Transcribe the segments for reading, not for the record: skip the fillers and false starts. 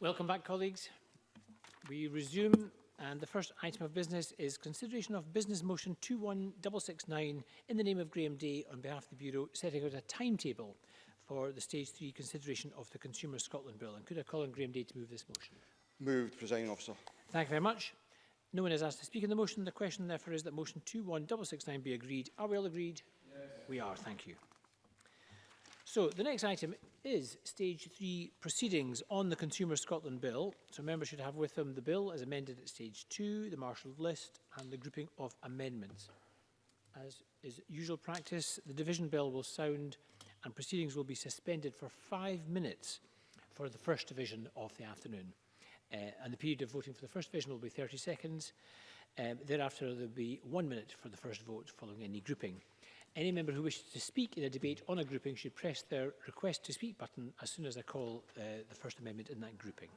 Welcome back, colleagues. We resume, and the first item of business is consideration of Business Motion 21669 in the name of Graham Day on behalf of the Bureau, setting out a timetable for the Stage 3 consideration of the Consumer Scotland Bill. And could I call on Graham Day to move this motion? Moved, Presiding Officer. Thank you very much. No one is asked to speak on the motion. The question, therefore, is that motion 21669 be agreed. Are we all agreed? Yes. We are. Thank you. So the next item is Stage 3 proceedings on the Consumer Scotland Bill. So members should have with them the bill as amended at Stage 2, the marshalled list and the grouping of amendments. As is usual practice, the division bell will sound and proceedings will be suspended for 5 minutes for the first division of the afternoon. And the period of voting for the first division will be 30 seconds. Thereafter, there will be 1 minute for the first vote following any grouping. Any member who wishes to speak in a debate on a grouping should press their request to speak button as soon as I call the first amendment in that grouping.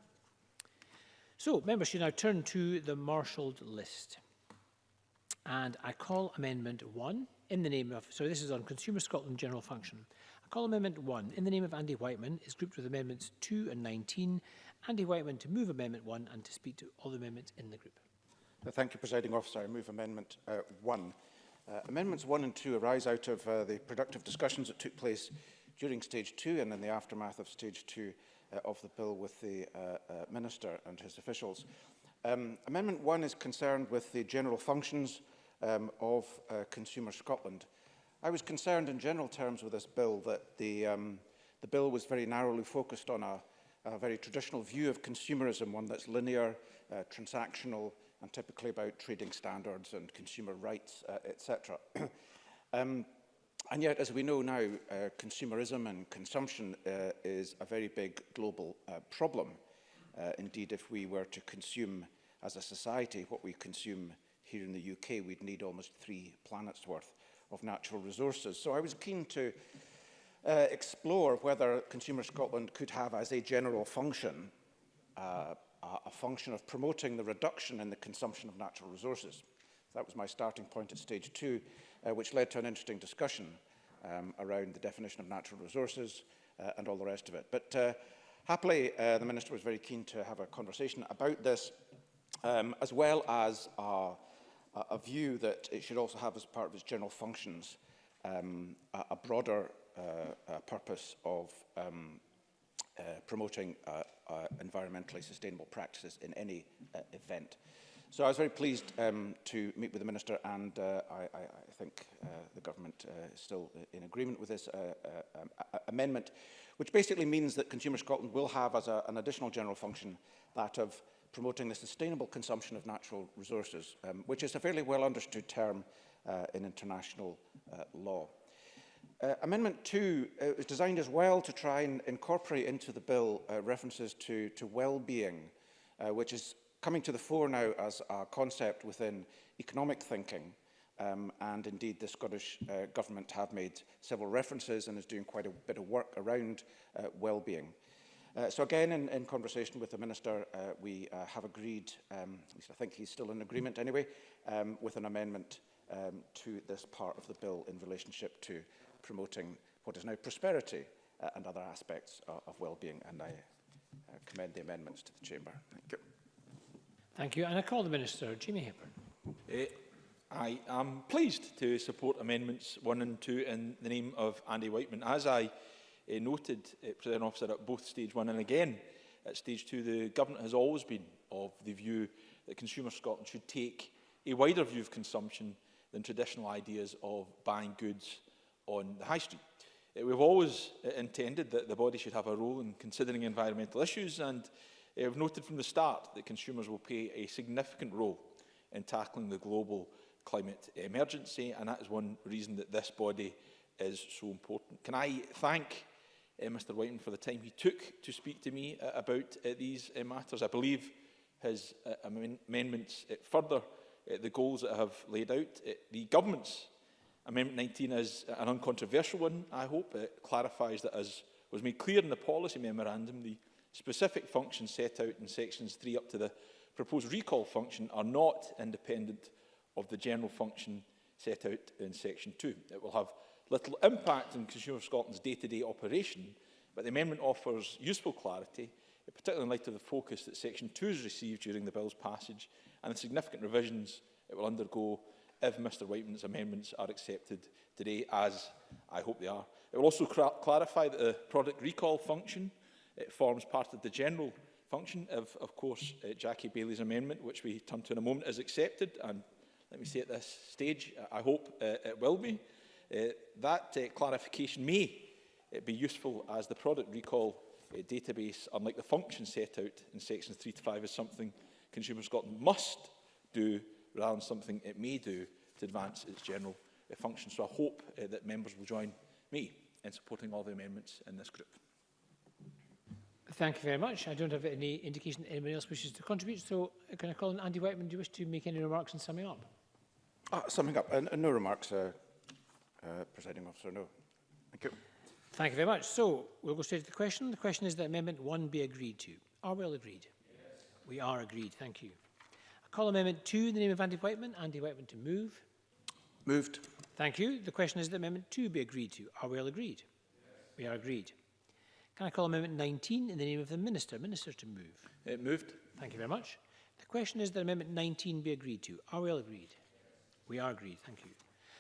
So, members should now turn to the marshalled list. And I call Amendment 1 in the name of, so this is on Consumer Scotland General Function. I call Amendment 1 in the name of Andy Whiteman, is grouped with Amendments 2 and 19. Andy Whiteman to move Amendment 1 and to speak to all the amendments in the group. Thank you, Presiding Officer. I move Amendment 1. Amendments 1 and 2 arise out of the productive discussions that took place during Stage 2 and in the aftermath of Stage 2 of the bill with the Minister and his officials. Amendment 1 is concerned with the general functions of Consumer Scotland. I was concerned in general terms with this bill that the bill was very narrowly focused on a very traditional view of consumerism, one that's linear, transactional, and typically about trading standards and consumer rights, etc. And yet, as we know now, consumerism and consumption is a very big global problem. Indeed, if we were to consume as a society what we consume here in the UK, we'd need almost 3 planets worth of natural resources. So I was keen to explore whether Consumer Scotland could have as a general function a function of promoting the reduction in the consumption of natural resources. That was my starting point at Stage 2, which led to an interesting discussion around the definition of natural resources and all the rest of it. But happily, the Minister was very keen to have a conversation about this, as well as a view that it should also have as part of its general functions a broader purpose of promoting environmentally sustainable practices in any event. So I was very pleased to meet with the Minister, and I think the Government is still in agreement with this amendment, which basically means that Consumer Scotland will have as an additional general function that of promoting the sustainable consumption of natural resources, which is a fairly well understood term in international law. Amendment 2 is designed as well to try and incorporate into the bill references to well-being, which is coming to the fore now as a concept within economic thinking. And indeed, the Scottish Government have made several references and is doing quite a bit of work around well-being. So again, in conversation with the Minister, we have agreed, at least I think he's still in agreement anyway, with an amendment to this part of the bill in relationship to promoting what is now prosperity and other aspects of well-being, and I commend the amendments to the Chamber. Thank you. Thank you. And I call the Minister, Jamie Hepburn. I am pleased to support Amendments 1 and 2 in the name of Andy Whiteman. As I noted, President Officer, at both Stage 1 and again at Stage 2, the Government has always been of the view that Consumer Scotland should take a wider view of consumption than traditional ideas of buying goods on the high street. We've always intended that the body should have a role in considering environmental issues, and we've noted from the start that consumers will play a significant role in tackling the global climate emergency, and that is one reason that this body is so important. Can I thank Mr Whiteman for the time he took to speak to me about these matters? I believe his amendments further the goals that I have laid out. The Government's Amendment 19 is an uncontroversial one, I hope. It clarifies that, as was made clear in the policy memorandum, the specific functions set out in sections 3 up to the proposed recall function are not independent of the general function set out in section 2. It will have little impact on Consumer Scotland's day-to-day operation, but the amendment offers useful clarity, particularly in light of the focus that Section 2 has received during the bill's passage and the significant revisions it will undergo if Mr Whiteman's amendments are accepted today, as I hope they are. It will also clarify that the product recall function forms part of the general function if, of course, Jackie Bailey's amendment, which we turn to in a moment, is accepted. And let me say at this stage, I hope it will be. That clarification may be useful, as the product recall database, unlike the function set out in sections 3 to 5, is something Consumer Scotland must do rather than something it may do to advance its general function. So I hope that members will join me in supporting all the amendments in this group. Thank you very much. I don't have any indication that anyone else wishes to contribute, so can I call on Andy Whiteman? Do you wish to make any remarks in summing up? Summing up, no remarks, Presiding Officer, no. Thank you. Thank you very much. So we'll go straight to the question. The question is that Amendment 1 be agreed to. Are we all agreed? Yes. We are agreed. Thank you. I call Amendment 2 in the name of Andy Whiteman. Andy Whiteman to move. Moved. Thank you. The question is that Amendment 2 be agreed to. Are we all agreed? Yes. We are agreed. Can I call Amendment 19 in the name of the Minister? Minister to move. Moved. Thank you very much. The question is that Amendment 19 be agreed to. Are we all agreed? We are agreed. Thank you.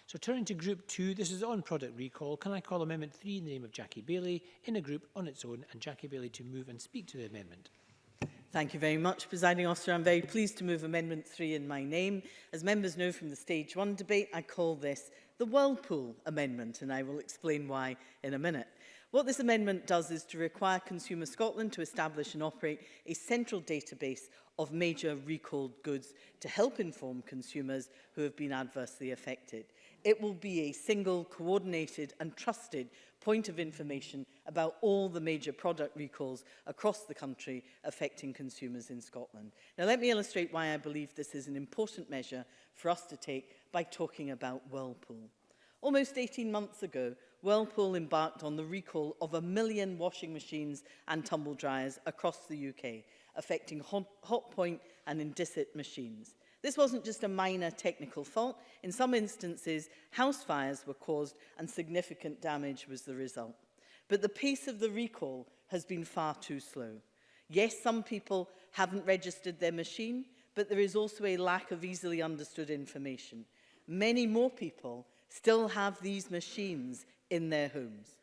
So turning to Group 2, this is on product recall. Can I call Amendment 3 in the name of Jackie Bailey in a group on its own, and Jackie Bailey to move and speak to the amendment? Thank you very much, Presiding Officer. I'm very pleased to move Amendment 3 in my name. As members know from the Stage 1 debate, I call this the Whirlpool Amendment, and I will explain why in a minute. What this amendment does is to require Consumer Scotland to establish and operate a central database of major recalled goods to help inform consumers who have been adversely affected. It will be a single, coordinated and trusted point of information about all the major product recalls across the country affecting consumers in Scotland. Now, let me illustrate why I believe this is an important measure for us to take by talking about Whirlpool. Almost 18 months ago, Whirlpool embarked on the recall of 1 million washing machines and tumble dryers across the UK, affecting Hotpoint and Indicit machines. This wasn't just a minor technical fault. In some instances, house fires were caused and significant damage was the result. But the pace of the recall has been far too slow. Yes, some people haven't registered their machine, but there is also a lack of easily understood information. Many more people still have these machines in their homes.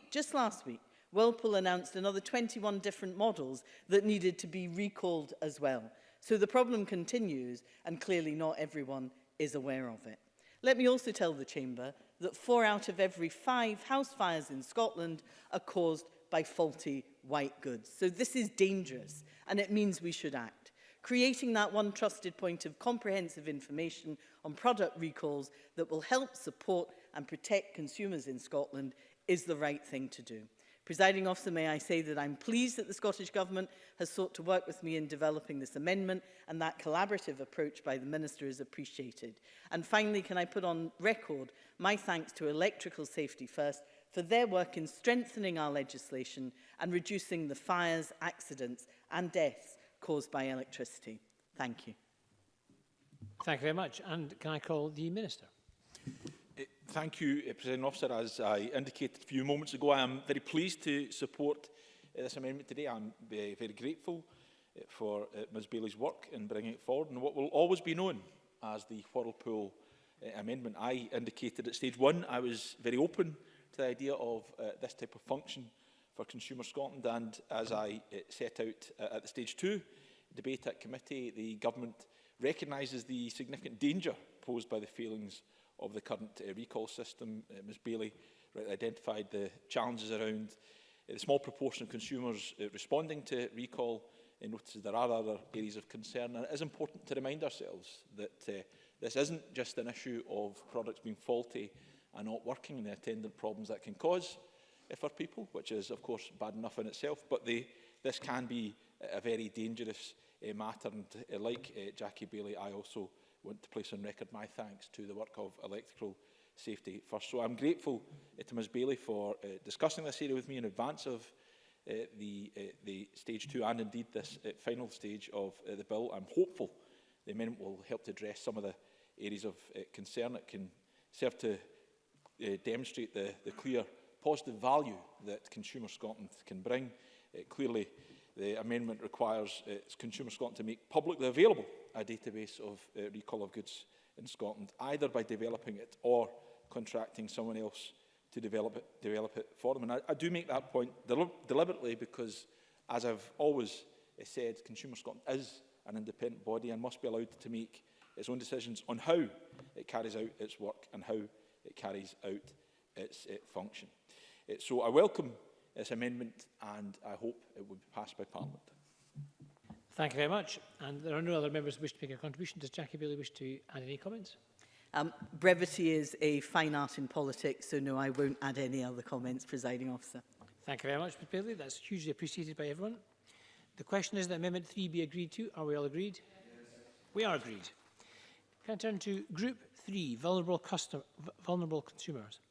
Just last week, Whirlpool announced another 21 different models that needed to be recalled as well. So the problem continues, and clearly not everyone is aware of it. Let me also tell the Chamber that 4 out of every 5 house fires in Scotland are caused by faulty white goods. So this is dangerous, and it means we should act. Creating that one trusted point of comprehensive information on product recalls that will help support and protect consumers in Scotland is the right thing to do. Presiding Officer, may I say that I'm pleased that the Scottish Government has sought to work with me in developing this amendment, and that collaborative approach by the Minister is appreciated. And finally, can I put on record my thanks to Electrical Safety First for their work in strengthening our legislation and reducing the fires, accidents and deaths caused by electricity. Thank you. Thank you very much. And can I call the Minister? Thank you, Presiding Officer. As I indicated a few moments ago, I am very pleased to support this amendment today. I'm very grateful for Ms Bailey's work in bringing it forward, and what will always be known as the Whirlpool Amendment. I indicated at Stage 1 I was very open to the idea of this type of function for Consumer Scotland, and as I set out at the Stage 2 debate at committee, the Government recognises the significant danger posed by the failings of the current recall system. Ms Bailey rightly identified the challenges around the small proportion of consumers responding to recall and notices there are other areas of concern. And it is important to remind ourselves that this isn't just an issue of products being faulty and not working and the attendant problems that can cause for people, which is of course bad enough in itself, but this can be a very dangerous matter. And like Jackie Bailey, I also want to place on record my thanks to the work of Electrical Safety First. So I'm grateful to Ms Bailey for discussing this area with me in advance of the Stage 2 and indeed this final stage of the bill. I'm hopeful the amendment will help to address some of the areas of concern. It can serve to demonstrate the clear positive value that Consumer Scotland can bring Clearly, the amendment requires Consumer Scotland to make publicly available a database of recall of goods in Scotland, either by developing it or contracting someone else to develop it for them. And I do make that point deliberately because, as I've always said, Consumer Scotland is an independent body and must be allowed to make its own decisions on how it carries out its work and how it carries out its function. So I welcome this amendment and I hope it will be passed by Parliament. Thank you very much. And there are no other members who wish to make a contribution. Does Jackie Bailey wish to add any comments? Brevity is a fine art in politics, so no, I won't add any other comments, Presiding Officer. Thank you very much, Ms Bailey. That's hugely appreciated by everyone. The question is that Amendment 3 be agreed to. Are we all agreed? Yes. We are agreed. Can I turn to Group 3, Vulnerable Consumers?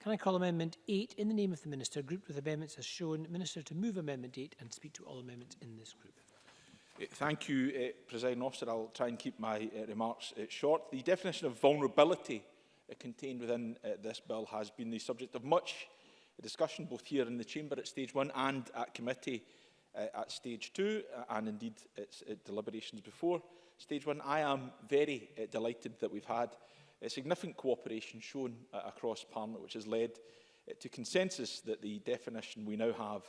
Can I call Amendment 8 in the name of the Minister, grouped with amendments as shown? Minister to move Amendment 8 and speak to all amendments in this group. Thank you, Presiding Officer. I'll try and keep my remarks short. The definition of vulnerability contained within this bill has been the subject of much discussion, both here in the Chamber at stage 1 and at committee at stage 2, and indeed its deliberations before stage 1. I am very delighted that we've had significant cooperation shown across Parliament, which has led to consensus that the definition we now have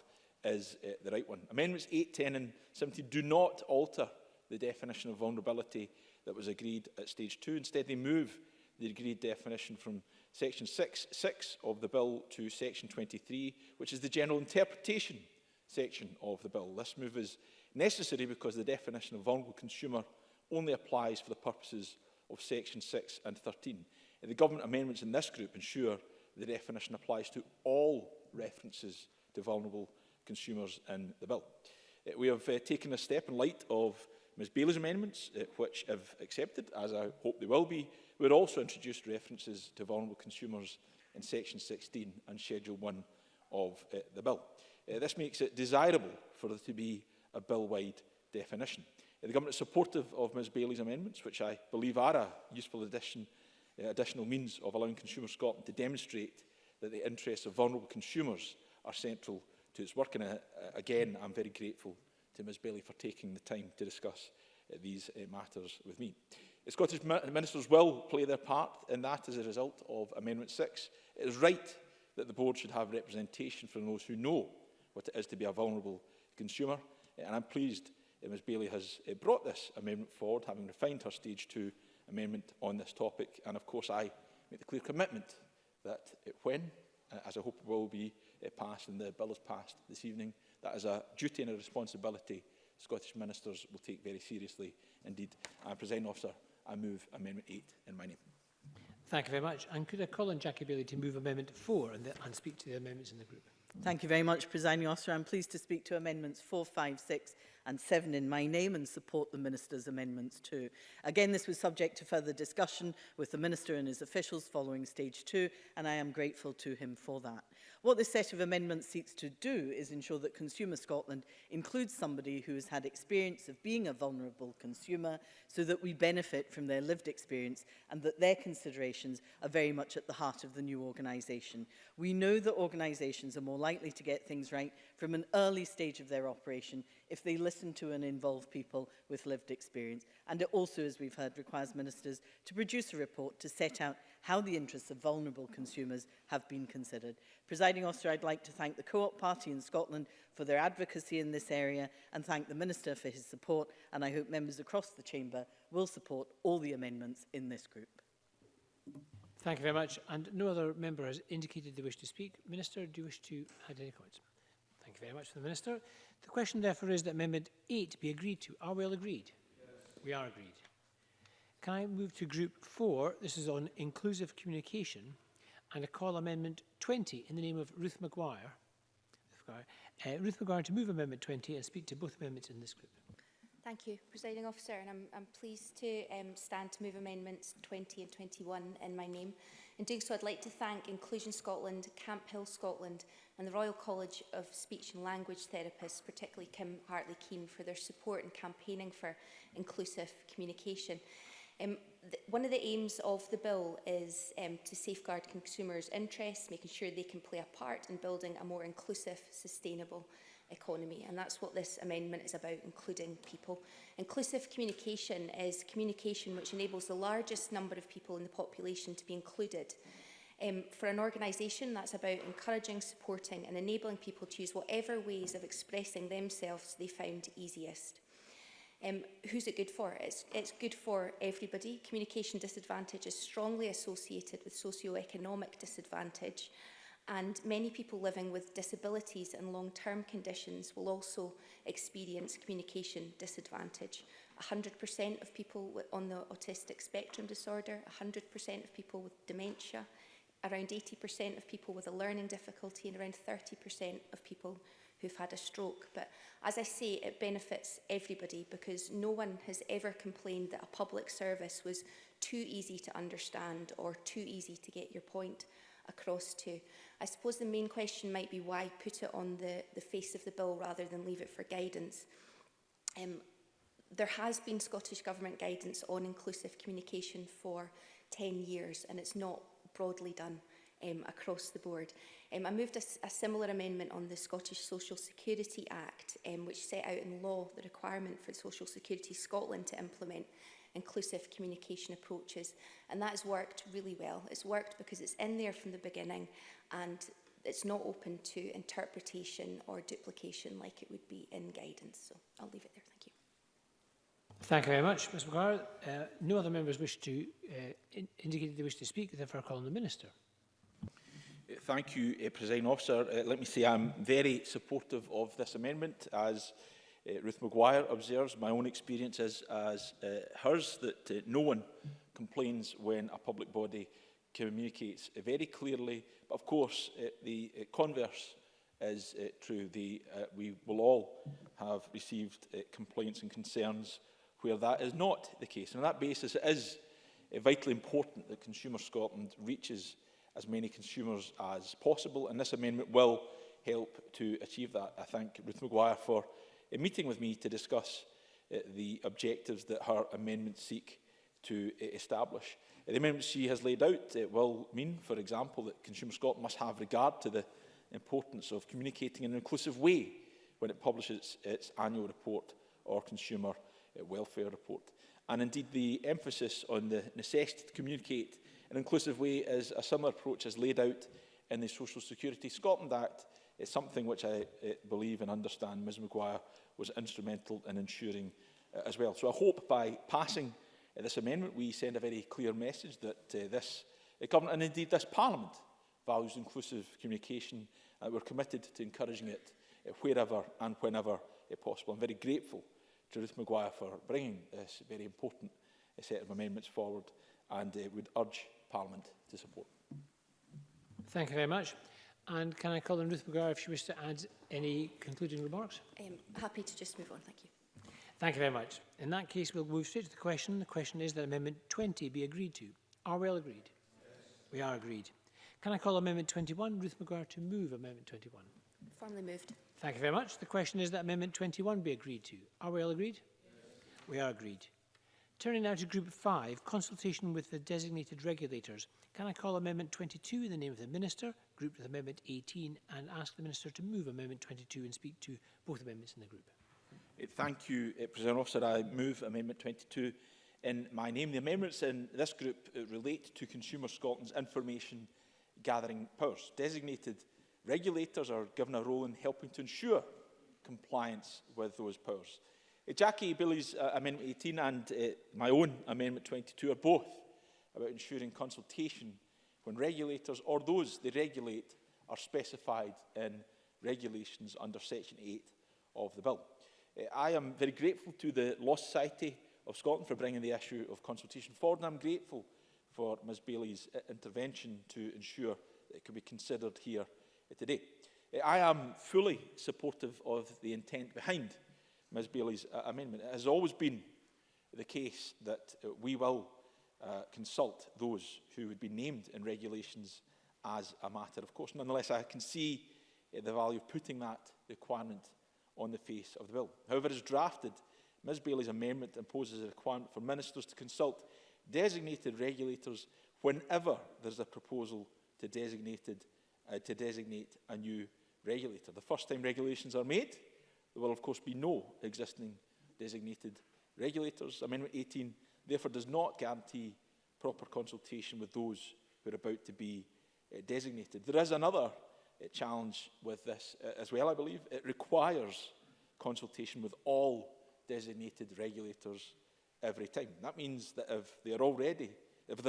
is the right one. Amendments 8, 10 and 17 do not alter the definition of vulnerability that was agreed at stage 2. Instead, they move the agreed definition from section 6.6 of the bill to section 23, which is the general interpretation section of the bill. This move is necessary because the definition of vulnerable consumer only applies for the purposes of section 6 and 13. And the government amendments in this group ensure the definition applies to all references to vulnerable consumers in the bill. We have taken a step in light of Ms Bailey's amendments, which, if accepted, as I hope they will be, would also introduce references to vulnerable consumers in section 16 and schedule 1 of the bill. This makes it desirable for there to be a bill-wide definition. The government is supportive of Ms Bailey's amendments, which I believe are a useful additional means of allowing Consumer Scotland to demonstrate that the interests of vulnerable consumers are central to its work. And again, I'm very grateful to Ms Bailey for taking the time to discuss these matters with me. The Scottish ministers will play their part in that as a result of Amendment 6. It is right that the board should have representation from those who know what it is to be a vulnerable consumer. And I'm pleased that Ms Bailey has brought this amendment forward, having refined her stage 2 amendment on this topic. And of course, I make the clear commitment that when, as I hope it will be passed and the bill is passed this evening, that is a duty and a responsibility Scottish ministers will take very seriously indeed. Presiding Officer, I move Amendment 8 in my name. Thank you very much. And could I call on Jackie Bailey to move Amendment 4 and speak to the amendments in the group? Thank you very much, Presiding Officer. I'm pleased to speak to Amendments 4, 5, 6 and 7 in my name and support the Minister's amendments too. Again, this was subject to further discussion with the Minister and his officials following stage 2, and I am grateful to him for that. What this set of amendments seeks to do is ensure that Consumer Scotland includes somebody who has had experience of being a vulnerable consumer so that we benefit from their lived experience and that their considerations are very much at the heart of the new organisation. We know that organisations are more likely to get things right from an early stage of their operation if they listen to and involve people with lived experience. And it also, as we've heard, requires ministers to produce a report to set out how the interests of vulnerable consumers have been considered. Presiding Officer, I'd like to thank the Co-op Party in Scotland for their advocacy in this area and thank the Minister for his support, and I hope members across the Chamber will support all the amendments in this group. Thank you very much. And no other member has indicated they wish to speak. Minister, do you wish to add any comments? Thank you very much for the Minister. The question, therefore, is that Amendment 8 be agreed to. Are we all agreed? Yes. We are agreed. Can I move to Group 4? This is on inclusive communication. And I call Amendment 20 in the name of Ruth Maguire. Ruth Maguire to move Amendment 20 and speak to both amendments in this group. Thank you, Presiding Officer, and I'm pleased to stand to move Amendments 20 and 21 in my name. In doing so, I'd like to thank Inclusion Scotland, Camp Hill Scotland and the Royal College of Speech and Language Therapists, particularly Kim Hartley-Keane, for their support in campaigning for inclusive communication. One of the aims of the bill is to safeguard consumers' interests, making sure they can play a part in building a more inclusive, sustainable economy, and that's what this amendment is about, including people. Inclusive communication is communication which enables the largest number of people in the population to be included. For an organisation, that's about encouraging, supporting and enabling people to use whatever ways of expressing themselves they found easiest. Who's it good for? It's good for everybody. Communication disadvantage is strongly associated with socio-economic disadvantage, and many people living with disabilities and long-term conditions will also experience communication disadvantage. 100% of people on the autistic spectrum disorder, 100% of people with dementia, around 80% of people with a learning difficulty, and around 30% of people who've had a stroke. But as I say, it benefits everybody, because no one has ever complained that a public service was too easy to understand or too easy to get your point across to. I suppose the main question might be why put it on the face of the bill rather than leave it for guidance. There has been Scottish Government guidance on inclusive communication for 10 years, and it's not broadly done across the board. I moved a similar amendment on the Scottish Social Security Act, which set out in law the requirement for Social Security Scotland to implement inclusive communication approaches, and that has worked really well. It's worked because it's in there from the beginning, and it's not open to interpretation or duplication like it would be in guidance. So I'll leave it there. Thank you. Thank you very much, Ms Maguire. No other members wish to indicate they wish to speak, therefore I call on the Minister. Thank you, Presiding Officer. Let me say I'm very supportive of this amendment. As Ruth Maguire observes, my own experience is as hers, that no one complains when a public body communicates very clearly. But of course, the converse is true. We will all have received complaints and concerns where that is not the case. And on that basis, it is vitally important that Consumer Scotland reaches as many consumers as possible, and this amendment will help to achieve that. I thank Ruth Maguire for meeting with me to discuss the objectives that her amendments seek to establish. The amendments she has laid out will mean, for example, that Consumer Scotland must have regard to the importance of communicating in an inclusive way when it publishes its annual report or consumer welfare report. And indeed, the emphasis on the necessity to communicate in an inclusive way is a similar approach as laid out in the Social Security Scotland Act. It's something which I believe and understand Ms Maguire was instrumental in ensuring as well. So I hope by passing this amendment we send a very clear message that this Government and indeed this Parliament values inclusive communication, and we're committed to encouraging it wherever and whenever possible. I'm very grateful to Ruth Maguire for bringing this very important set of amendments forward, and would urge Parliament to support. Thank you very much. And can I call on Ruth Maguire if she wishes to add any concluding remarks? Happy to just move on. Thank you. Thank you very much. In that case, we'll move straight to the question. The question is that Amendment 20 be agreed to. Are we all agreed? Yes. We are agreed. Can I call Amendment 21? Ruth Maguire to move Amendment 21. Formally moved. Thank you very much. The question is that Amendment 21 be agreed to. Are we all agreed? Yes. We are agreed. Turning now to Group 5, consultation with the designated regulators. Can I call Amendment 22 in the name of the Minister, grouped with Amendment 18, and ask the Minister to move Amendment 22 and speak to both amendments in the group? Thank you, President Officer. I move Amendment 22 in my name. The amendments in this group relate to Consumer Scotland's information gathering powers. Designated regulators are given a role in helping to ensure compliance with those powers. Jackie Bailey's Amendment 18 and my own Amendment 22 are both about ensuring consultation when regulators or those they regulate are specified in regulations under Section 8 of the bill. I am very grateful to the Law Society of Scotland for bringing the issue of consultation forward, and I'm grateful for Ms Bailey's intervention to ensure that it could be considered here today. I am fully supportive of the intent behind Ms Bailey's amendment. It has always been the case that we will consult those who would be named in regulations as a matter of course. Nonetheless, I can see the value of putting that requirement on the face of the bill. However, as drafted, Ms Bailey's amendment imposes a requirement for ministers to consult designated regulators whenever there is a proposal to designate a new regulator. The first time regulations are made, there will of course be no existing designated regulators. Amendment 18 therefore does not guarantee proper consultation with those who are about to be designated. There is another challenge with this as well, I believe. It requires consultation with all designated regulators every time. That means that if there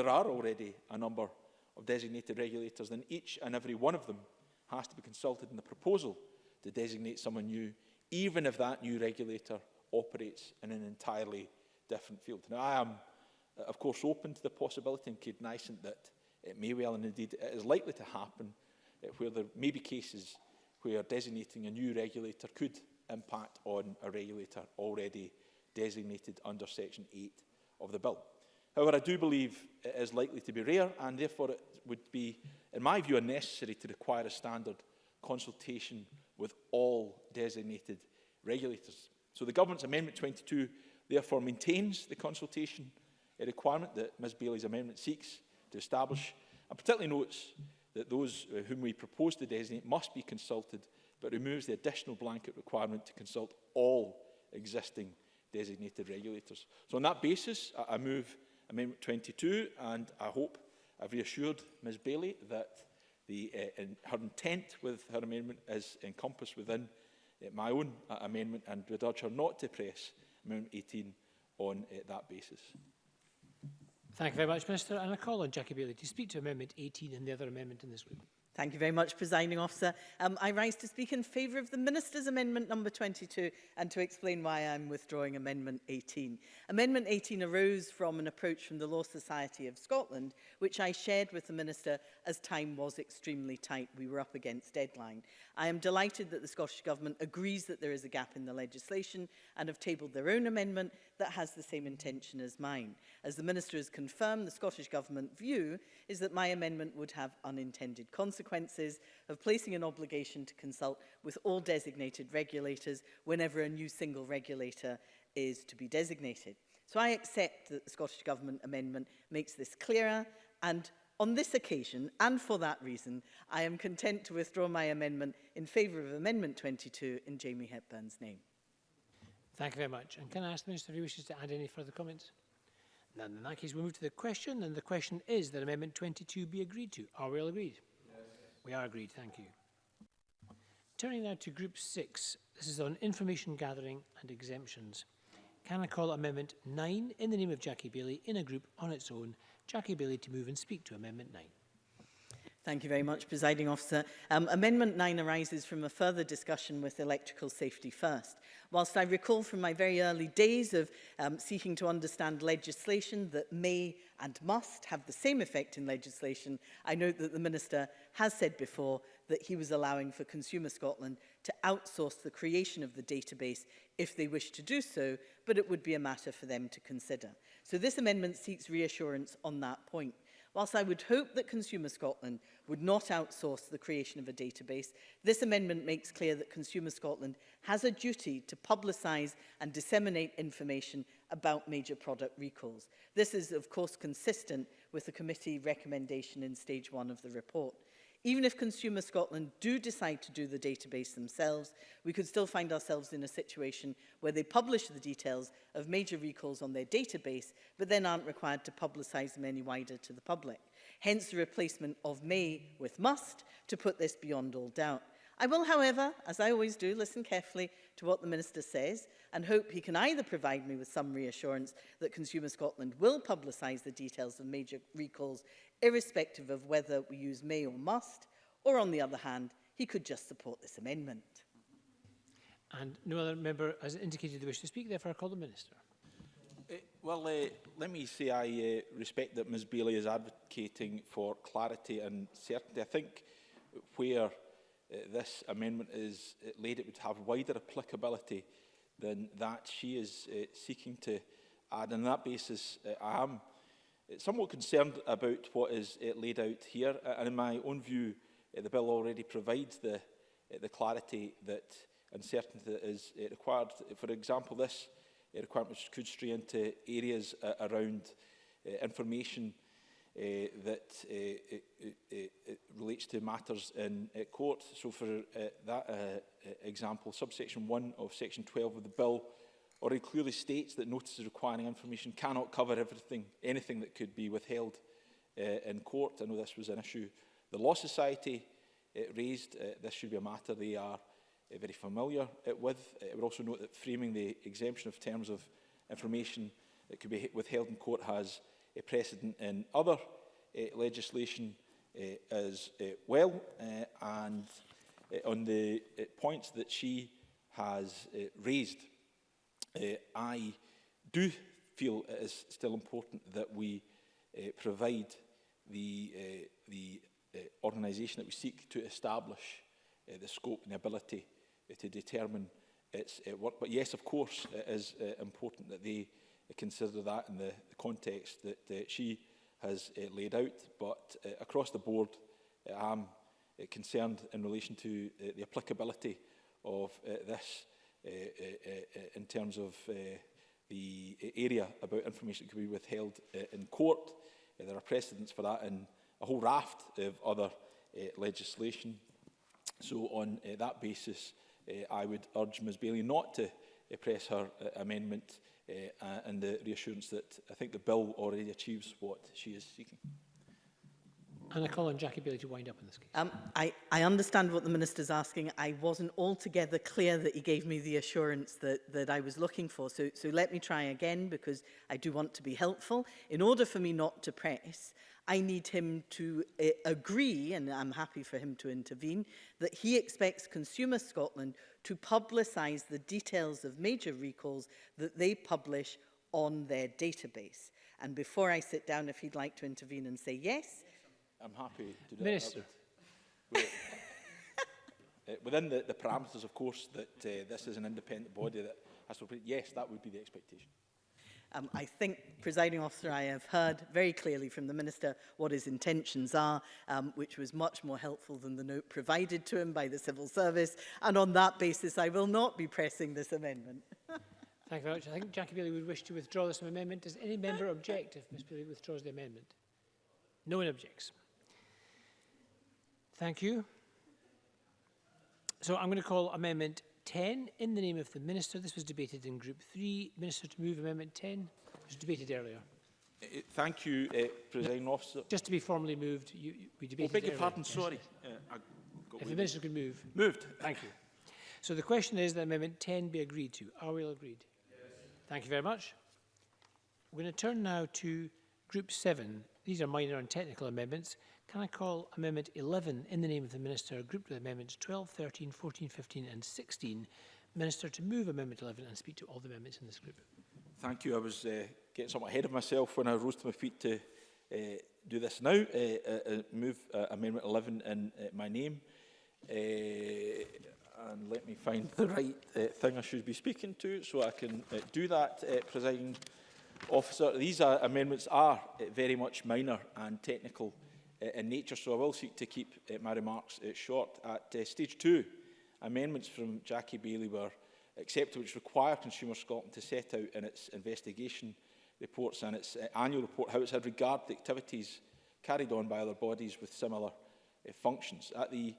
are already a number of designated regulators, then each and every one of them has to be consulted in the proposal to designate someone new, even if that new regulator operates in an entirely different field. Now, I am, of course, open to the possibility and cognizant that it may well, and indeed it is likely to happen, where there may be cases where designating a new regulator could impact on a regulator already designated under Section 8 of the bill. However, I do believe it is likely to be rare, and therefore it would be, in my view, unnecessary to require a standard consultation with all designated regulators. So the Government's Amendment 22 therefore maintains the consultation requirement that Ms Bailey's amendment seeks to establish, and particularly notes that those whom we propose to designate must be consulted, but removes the additional blanket requirement to consult all existing designated regulators. So on that basis, I move Amendment 22, and I hope I've reassured Ms Bailey that her intent with her amendment is encompassed within my own amendment, and would urge her not to press Amendment 18 on that basis. Thank you very much, Minister. And I call on Jackie Bailey to speak to Amendment 18 and the other amendment in this group. Thank you very much, Presiding Officer. I rise to speak in favour of the Minister's Amendment number 22 and to explain why I'm withdrawing Amendment 18. Amendment 18 arose from an approach from the Law Society of Scotland, which I shared with the Minister as time was extremely tight. We were up against deadline. I am delighted that the Scottish Government agrees that there is a gap in the legislation and have tabled their own amendment that has the same intention as mine. As the Minister has confirmed, the Scottish Government view is that my amendment would have unintended consequences of placing an obligation to consult with all designated regulators whenever a new single regulator is to be designated. So I accept that the Scottish Government amendment makes this clearer, and on this occasion, and for that reason, I am content to withdraw my amendment in favour of Amendment 22 in Jamie Hepburn's name. Thank you very much. And can I ask the Minister if he wishes to add any further comments? None. In that case, we'll move to the question, and the question is that Amendment 22 be agreed to. Are we all agreed? Yes. We are agreed. Thank you. Turning now to Group 6. This is on information gathering and exemptions. Can I call Amendment 9 in the name of Jackie Bailey in a group on its own? Jackie Bailey to move and speak to Amendment 9. Thank you very much, Presiding Officer. Amendment 9 arises from a further discussion with electrical safety first. Whilst I recall from my very early days of seeking to understand legislation that may and must have the same effect in legislation, I note that the Minister has said before that he was allowing for Consumer Scotland to outsource the creation of the database if they wish to do so, but it would be a matter for them to consider. So this amendment seeks reassurance on that point. Whilst I would hope that Consumer Scotland would not outsource the creation of a database, this amendment makes clear that Consumer Scotland has a duty to publicise and disseminate information about major product recalls. This is, of course, consistent with the committee recommendation in stage 1 of the report. Even if Consumer Scotland do decide to do the database themselves, we could still find ourselves in a situation where they publish the details of major recalls on their database, but then aren't required to publicise them any wider to the public. Hence the replacement of may with must to put this beyond all doubt. I will, however, as I always do, listen carefully to what the Minister says and hope he can either provide me with some reassurance that Consumer Scotland will publicise the details of major recalls irrespective of whether we use may or must, or on the other hand, he could just support this amendment. And no other member has indicated they wish to speak, therefore I call the Minister. Let me say I respect that Ms Bailey is advocating for clarity and certainty. I think where this amendment is laid, it would have wider applicability than that she is seeking to add. And on that basis, I am somewhat concerned about what is laid out here. And in my own view, the bill already provides the clarity that and certainty that is required. For example, this requirement could stray into areas around information that it relates to matters in court. So for that example, subsection 1 of section 12 of the bill already clearly states that notices requiring information cannot cover anything that could be withheld in court. I know this was an issue the Law Society raised. This should be a matter they are very familiar with. I would also note that framing the exemption of terms of information that could be withheld in court has a precedent in other legislation as well. And on the points that she has raised, I do feel it is still important that we provide the organisation that we seek to establish the scope and the ability to determine its work. But yes, of course, it is important that they consider that in the context that she has laid out. But across the board, I am concerned in relation to the applicability of this in terms of the area about information that could be withheld in court. There are precedents for that in a whole raft of other legislation. So on that basis, I would urge Ms Bailey not to press her amendment and the reassurance that I think the bill already achieves what she is seeking. And I call on Jackie Bailey to wind up in this case. I understand what the Minister's asking. I wasn't altogether clear that he gave me the assurance that I was looking for. So let me try again, because I do want to be helpful. In order for me not to press, I need him to agree, and I'm happy for him to intervene, that he expects Consumer Scotland to publicise the details of major recalls that they publish on their database. And before I sit down, if he'd like to intervene and say yes. I'm happy to do Minister. that. Within the parameters, of course, that this is an independent body that has to, yes, that would be the expectation. I think, Presiding Officer, I have heard very clearly from the Minister what his intentions are, which was much more helpful than the note provided to him by the Civil Service. And on that basis, I will not be pressing this amendment. Thank you very much. I think Jackie Bailey would wish to withdraw this amendment. Does any member object if Ms Bailey withdraws the amendment? No one objects. Thank you. So I'm going to call Amendment 10 in the name of the Minister. This was debated in Group 3. Minister, to move Amendment 10. It was debated earlier. Thank you, Presiding Officer. Just to be formally moved, we debated beg your earlier. pardon, Yes. sorry. If the Minister could move. Moved. Thank you. So the question is that Amendment 10 be agreed to. Are we all agreed? Yes. Thank you very much. We're going to turn now to Group 7. These are minor and technical amendments. Can I call Amendment 11 in the name of the Minister, grouped with Amendments 12, 13, 14, 15 and 16. Minister, to move Amendment 11 and speak to all the amendments in this group. Thank you. I was getting somewhat ahead of myself when I rose to my feet to do this now. Move Amendment 11 in my name. And let me find the right thing I should be speaking to so I can do that, Presiding Officer. These amendments are very much minor and technical in nature, so I will seek to keep my remarks short. At Stage 2, amendments from Jackie Bailey were accepted, which require Consumer Scotland to set out in its investigation reports and its annual report how it's had regard to activities carried on by other bodies with similar functions. At the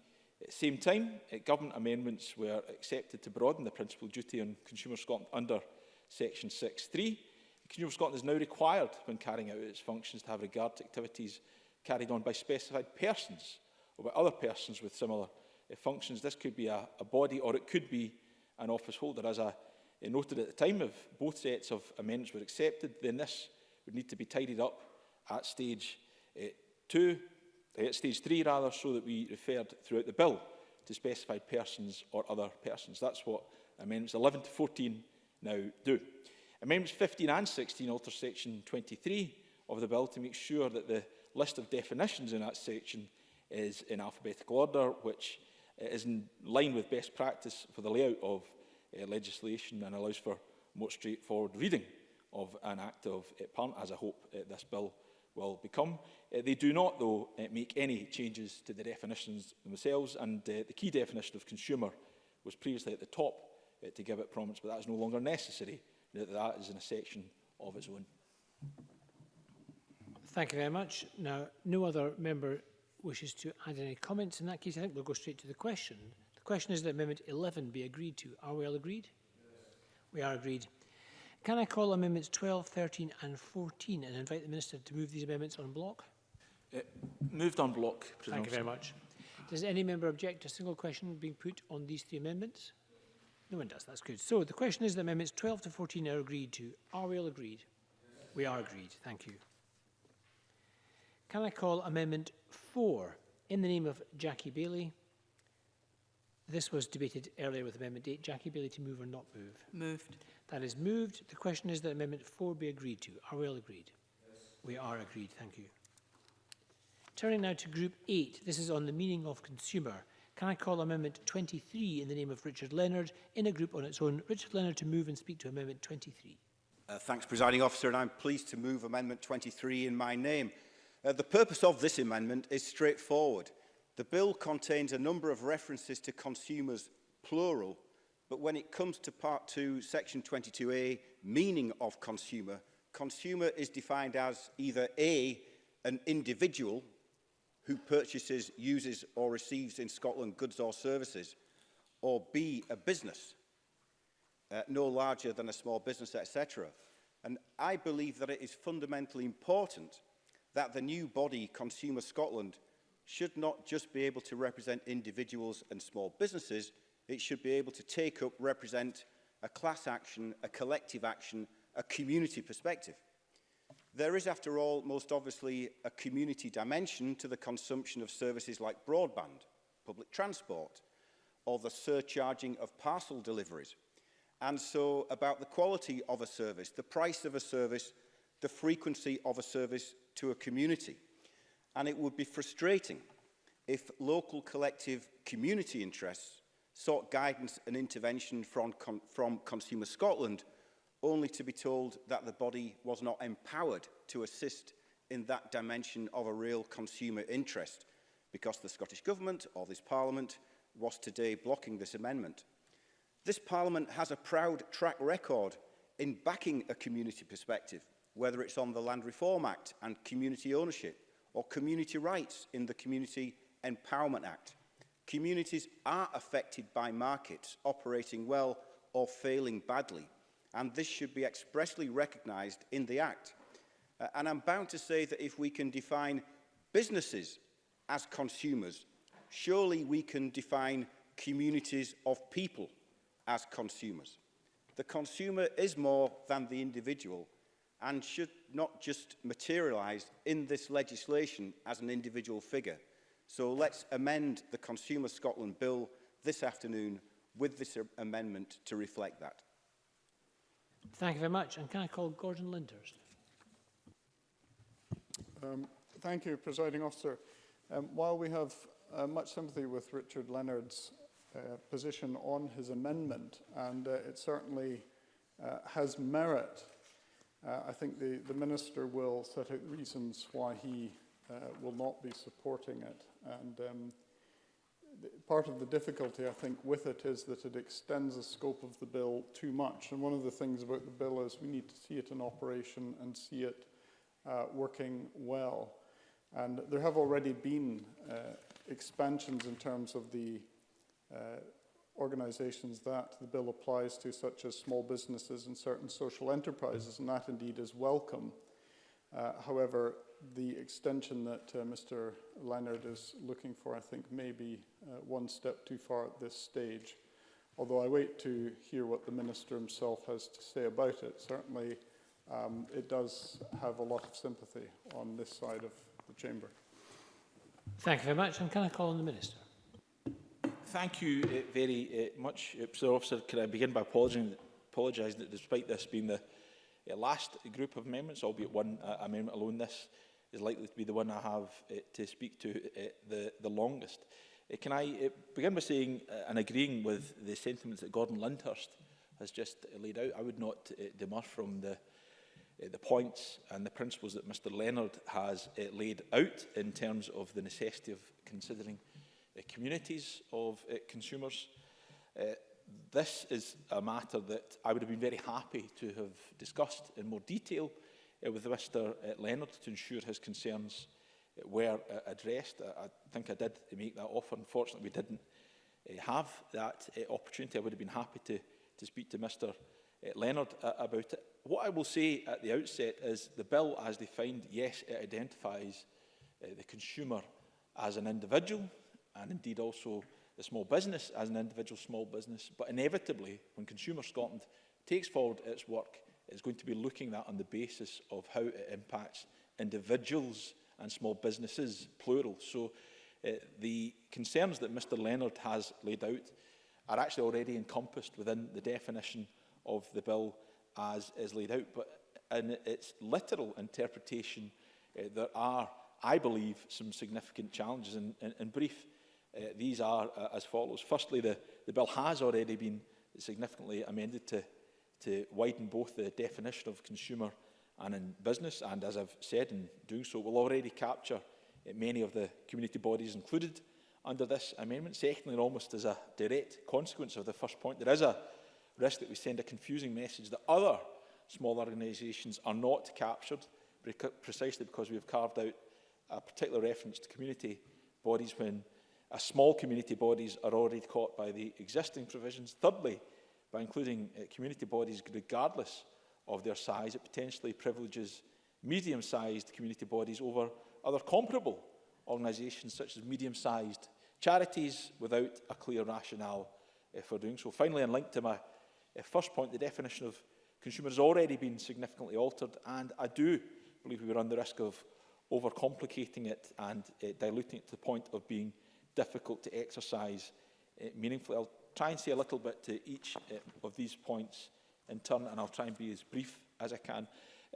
same time, government amendments were accepted to broaden the principal duty on Consumer Scotland under Section 6.3. Consumer Scotland is now required, when carrying out its functions, to have regard to activities carried on by specified persons or by other persons with similar functions. This could be a body or it could be an office holder. As I noted at the time, if both sets of amendments were accepted, then this would need to be tidied up at Stage 3 rather, so that we referred throughout the bill to specified persons or other persons. That's what amendments 11 to 14 now do. Amendments 15 and 16 alter Section 23 of the bill to make sure that the list of definitions in that section is in alphabetical order, which is in line with best practice for the layout of legislation and allows for more straightforward reading of an Act of Parliament, as I hope this bill will become. They do not, though, make any changes to the definitions themselves, and the key definition of consumer was previously at the top to give it prominence, but that is no longer necessary. That is in a section of its own. Thank you very much. Now, no other member wishes to add any comments. In that case, I think we'll go straight to the question. The question is that Amendment 11 be agreed to. Are we all agreed? Yes. We are agreed. Can I call Amendments 12, 13 and 14 and invite the Minister to move these amendments en bloc? Moved on block. Thank you very much. Does any member object to a single question being put on these three amendments? No one does. That's good. So the question is that Amendments 12 to 14 are agreed to. Are we all agreed? Yes. We are agreed. Thank you. Can I call Amendment 4 in the name of Jackie Bailey? This was debated earlier with Amendment 8. Jackie Bailey, to move or not move? Moved. That is moved. The question is that Amendment 4 be agreed to. Are we all agreed? Yes. We are agreed. Thank you. Turning now to Group 8. This is on the meaning of consumer. Can I call Amendment 23 in the name of Richard Leonard in a group on its own? Richard Leonard to move and speak to Amendment 23. Thanks, Presiding Officer, and I'm pleased to move Amendment 23 in my name. The purpose of this amendment is straightforward. The bill contains a number of references to consumers, plural, but when it comes to Part 2, Section 22A, meaning of consumer, consumer is defined as either A, an individual who purchases, uses or receives in Scotland goods or services, or B, a business, no larger than a small business, etc. And I believe that it is fundamentally important that the new body, Consumer Scotland, should not just be able to represent individuals and small businesses, it should be able to take up, represent a class action, a collective action, a community perspective. There is, after all, most obviously a community dimension to the consumption of services like broadband, public transport, or the surcharging of parcel deliveries. And so about the quality of a service, the price of a service, the frequency of a service to a community. And it would be frustrating if local collective community interests sought guidance and intervention from Consumer Scotland, only to be told that the body was not empowered to assist in that dimension of a real consumer interest, because the Scottish Government or this Parliament was today blocking this amendment. This Parliament has a proud track record in backing a community perspective, whether it's on the Land Reform Act and community ownership, or community rights in the Community Empowerment Act. Communities are affected by markets operating well or failing badly, and this should be expressly recognised in the Act. And I'm bound to say that if we can define businesses as consumers, surely we can define communities of people as consumers. The consumer is more than the individual and should not just materialise in this legislation as an individual figure. So let's amend the Consumer Scotland Bill this afternoon with this amendment to reflect that. Thank you very much. And can I call Gordon Lindhurst? Thank you, Presiding Officer. While we have much sympathy with Richard Leonard's position on his amendment, and it certainly has merit, I think the Minister will set out reasons why he will not be supporting it. And part of the difficulty, I think, with it is that it extends the scope of the bill too much. And one of the things about the bill is we need to see it in operation and see it working well. And there have already been expansions in terms of the organisations that the bill applies to, such as small businesses and certain social enterprises, and that indeed is welcome. However, the extension that Mr. Leonard is looking for, I think, may be one step too far at this stage. Although I wait to hear what the Minister himself has to say about it. Certainly, it does have a lot of sympathy on this side of the chamber. Thank you very much. And can I call on the Minister? Thank you very much, Mr. Officer. Can I begin by apologising that despite this being the last group of amendments, albeit one amendment alone, this is likely to be the one I have to speak to the longest. Can I begin by saying and agreeing with the sentiments that Gordon Lindhurst has just laid out? I would not demur from the points and the principles that Mr. Leonard has laid out in terms of the necessity of considering communities of consumers. This is a matter that I would have been very happy to have discussed in more detail with Mr Leonard to ensure his concerns were addressed. I think I did make that offer. Unfortunately, we didn't have that opportunity. I would have been happy to speak to Mr Leonard about it. What I will say at the outset is the bill, as defined, yes, it identifies the consumer as an individual, and indeed also the small business as an individual small business. But inevitably, when Consumer Scotland takes forward its work, it's going to be looking at that on the basis of how it impacts individuals and small businesses, plural. So the concerns that Mr Leonard has laid out are actually already encompassed within the definition of the bill as is laid out. But in its literal interpretation, there are, I believe, some significant challenges. In brief, these are as follows. Firstly, the bill has already been significantly amended to widen both the definition of consumer and in business, and as I've said, in doing so, will already capture many of the community bodies included under this amendment. Secondly, and almost as a direct consequence of the first point, there is a risk that we send a confusing message that other small organisations are not captured, precisely because we have carved out a particular reference to community bodies when small community bodies are already caught by the existing provisions. Thirdly, by including community bodies regardless of their size, it potentially privileges medium-sized community bodies over other comparable organisations such as medium-sized charities without a clear rationale for doing so. Finally, and linked to my first point, the definition of consumer has already been significantly altered, and I do believe we run the risk of overcomplicating it and diluting it to the point of being difficult to exercise meaningfully. I'll try and say a little bit to each of these points in turn, and I'll try and be as brief as I can.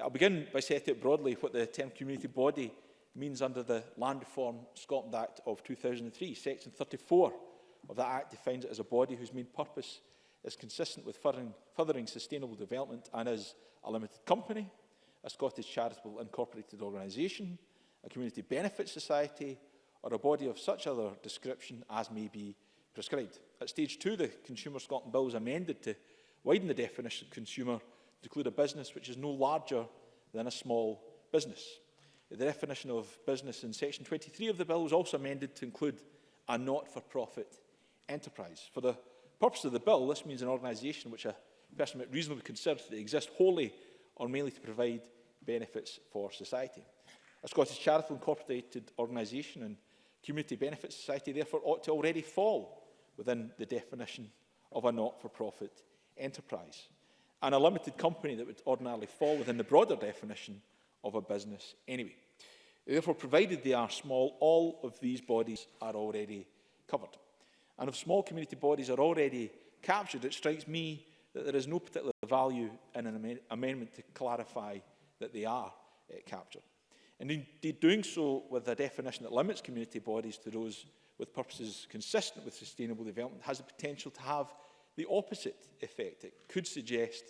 I'll begin by setting out broadly what the term community body means under the Land Reform Scotland Act of 2003. Section 34 of that Act defines it as a body whose main purpose is consistent with furthering sustainable development and is a limited company, a Scottish charitable incorporated organisation, a community benefit society, or a body of such other description as may be prescribed. At stage 2, the Consumer Scotland Bill was amended to widen the definition of consumer to include a business which is no larger than a small business. The definition of business in section 23 of the bill was also amended to include a not-for-profit enterprise. For the purpose of the bill, this means an organisation which a person might reasonably consider to exist wholly or mainly to provide benefits for society. A Scottish charitable incorporated organisation and community benefit society therefore ought to already fall within the definition of a not-for-profit enterprise, and a limited company that would ordinarily fall within the broader definition of a business anyway. Therefore, provided they are small, all of these bodies are already covered. And if small community bodies are already captured, it strikes me that there is no particular value in an amendment to clarify that they are captured. And indeed, doing so with a definition that limits community bodies to those with purposes consistent with sustainable development has the potential to have the opposite effect. It could suggest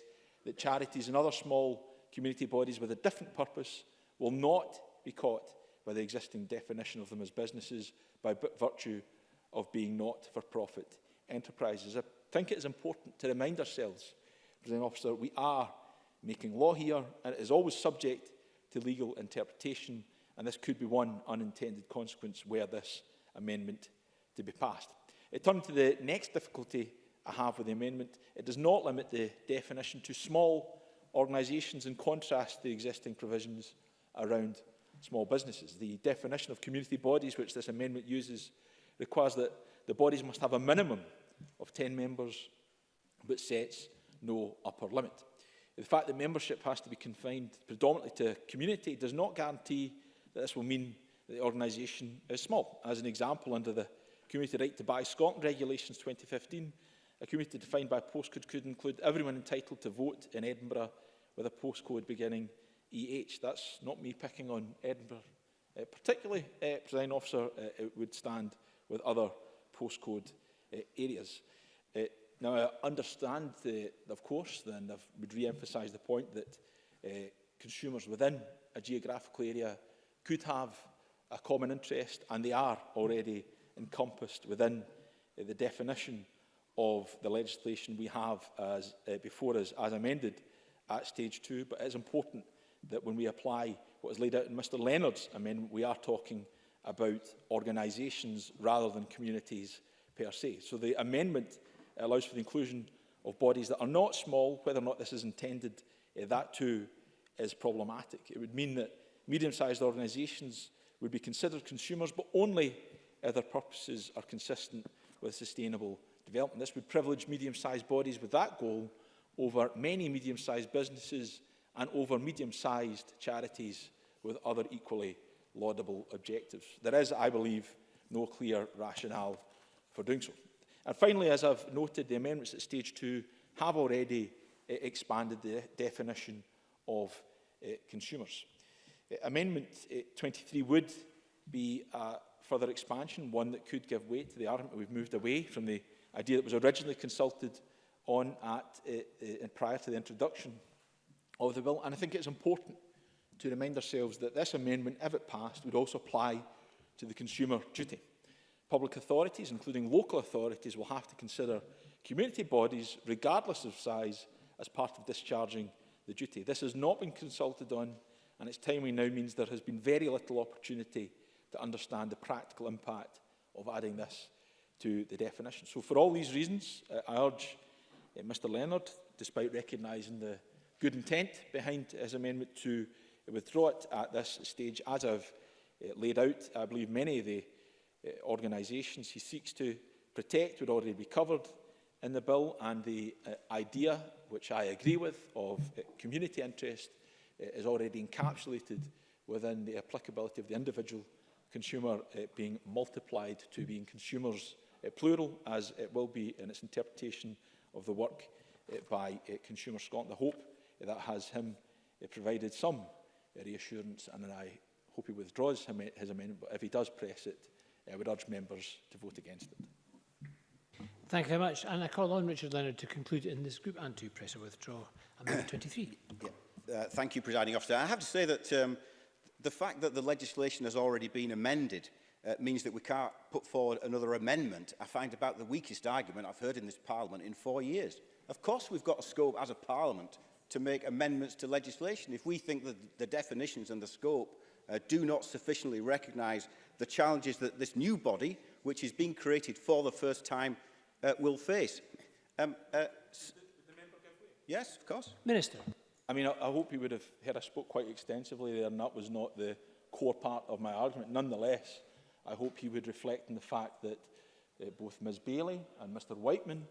that charities and other small community bodies with a different purpose will not be caught by the existing definition of them as businesses by virtue of being not-for-profit enterprises. I think it is important to remind ourselves, Presiding Officer, we are making law here, and it is always subject to legal interpretation, and this could be one unintended consequence were this amendment to be passed. Turning to the next difficulty I have with the amendment, it does not limit the definition to small organisations in contrast to the existing provisions around small businesses. The definition of community bodies which this amendment uses requires that the bodies must have a minimum of 10 members, but sets no upper limit. The fact that membership has to be confined predominantly to a community does not guarantee that this will mean that the organisation is small. As an example, under the Community Right to Buy Scotland Regulations 2015, a community defined by postcode could include everyone entitled to vote in Edinburgh with a postcode beginning EH. That's not me picking on Edinburgh. Particularly, Presiding Officer, it would stand with other postcode areas. Now, I understand, of course, and I would re-emphasise the point that consumers within a geographical area could have a common interest, and they are already encompassed within the definition of the legislation we have as before us as amended at stage 2. But it is important that when we apply what is laid out in Mr Leonard's amendment, we are talking about organisations rather than communities per se. So the amendment allows for the inclusion of bodies that are not small. Whether or not this is intended, that too is problematic. It would mean that medium-sized organisations would be considered consumers, but only if their purposes are consistent with sustainable development. This would privilege medium-sized bodies with that goal over many medium-sized businesses and over medium-sized charities with other equally laudable objectives. There is, I believe, no clear rationale for doing so. And finally, as I've noted, the amendments at stage 2 have already expanded the definition of consumers. Amendment 23 would be a further expansion, one that could give weight to the argument we've moved away from the idea that was originally consulted on prior to the introduction of the bill. And I think it's important to remind ourselves that this amendment, if it passed, would also apply to the consumer duty. Public authorities, including local authorities, will have to consider community bodies, regardless of size, as part of discharging the duty. This has not been consulted on, and its timing now means there has been very little opportunity to understand the practical impact of adding this to the definition. So for all these reasons, I urge Mr Leonard, despite recognising the good intent behind his amendment, to withdraw it at this stage. As I've laid out, I believe many of the organisations he seeks to protect would already be covered in the bill, and the idea, which I agree with, of community interest is already encapsulated within the applicability of the individual consumer being multiplied to being consumers plural, as it will be in its interpretation of the work by Consumer Scotland. I hope that has him provided some reassurance, and I hope he withdraws his amendment, but if he does press it, I would urge members to vote against it. Thank you very much. And I call on Richard Leonard to conclude in this group and to press a withdraw Amendment 23. Thank you, Presiding Officer. I have to say that the fact that the legislation has already been amended means that we can't put forward another amendment. I find about the weakest argument I've heard in this Parliament in 4 years. Of course, we've got a scope as a Parliament to make amendments to legislation. If we think that the definitions and the scope do not sufficiently recognise the challenges that this new body, which is being created for the first time, will face. Yes, of course. Minister. I mean, I hope you would have heard I spoke quite extensively there, and that was not the core part of my argument. Nonetheless, I hope he would reflect on the fact that both Ms Bailey and Mr Whiteman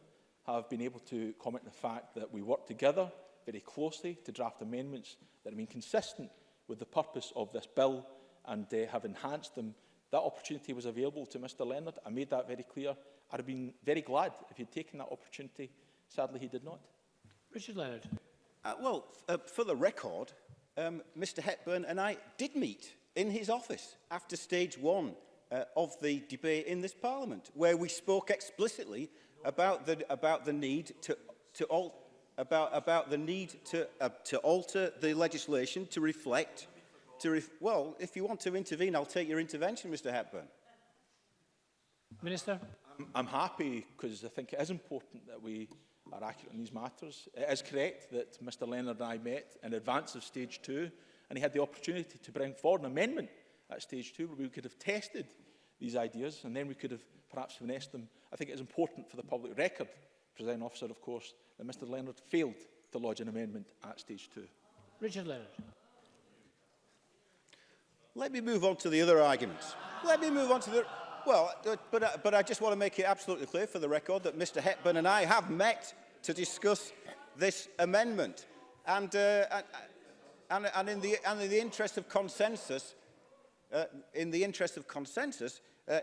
have been able to comment on the fact that we worked together very closely to draft amendments that have been consistent with the purpose of this bill and have enhanced them. That opportunity was available to Mr Leonard. I made that very clear. I'd have been very glad if he'd taken that opportunity. Sadly, he did not. Richard Leonard. For the record, Mr Hepburn and I did meet in his office after stage 1 of the debate in this Parliament, where we spoke explicitly about the need to alter the legislation to reflect. Well, if you want to intervene, I'll take your intervention, Mr Hepburn. Minister. I'm happy because I think it is important that we are accurate on these matters. It is correct that Mr Leonard and I met in advance of stage 2, and he had the opportunity to bring forward an amendment at stage 2 where we could have tested these ideas and then we could have perhaps finessed them. I think it is important for the public record, Presiding Officer, of course, that Mr Leonard failed to lodge an amendment at stage 2. Richard Leonard. Let me move on to the other arguments. Let me move on to the... Well, but I just want to make it absolutely clear for the record that Mr Hepburn and I have met to discuss this amendment. And in the interest of consensus,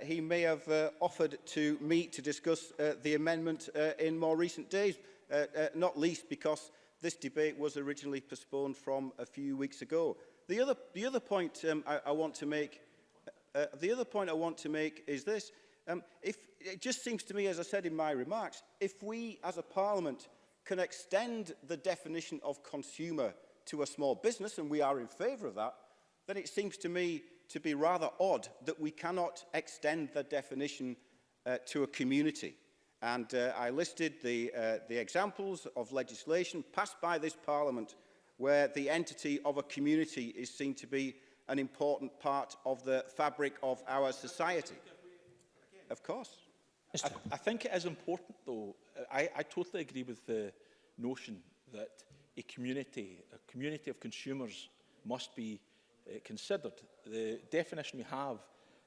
he may have offered to meet to discuss the amendment in more recent days, not least because this debate was originally postponed from a few weeks ago. The other point I want to make is this. If it just seems to me, as I said in my remarks, if we as a Parliament can extend the definition of consumer to a small business, and we are in favour of that, then it seems to me to be rather odd that we cannot extend the definition to a community. And I listed the examples of legislation passed by this Parliament where the entity of a community is seen to be an important part of the fabric of our society. Of course. I think it is important, though. I totally agree with the notion that a community of consumers must be considered. The definition we have,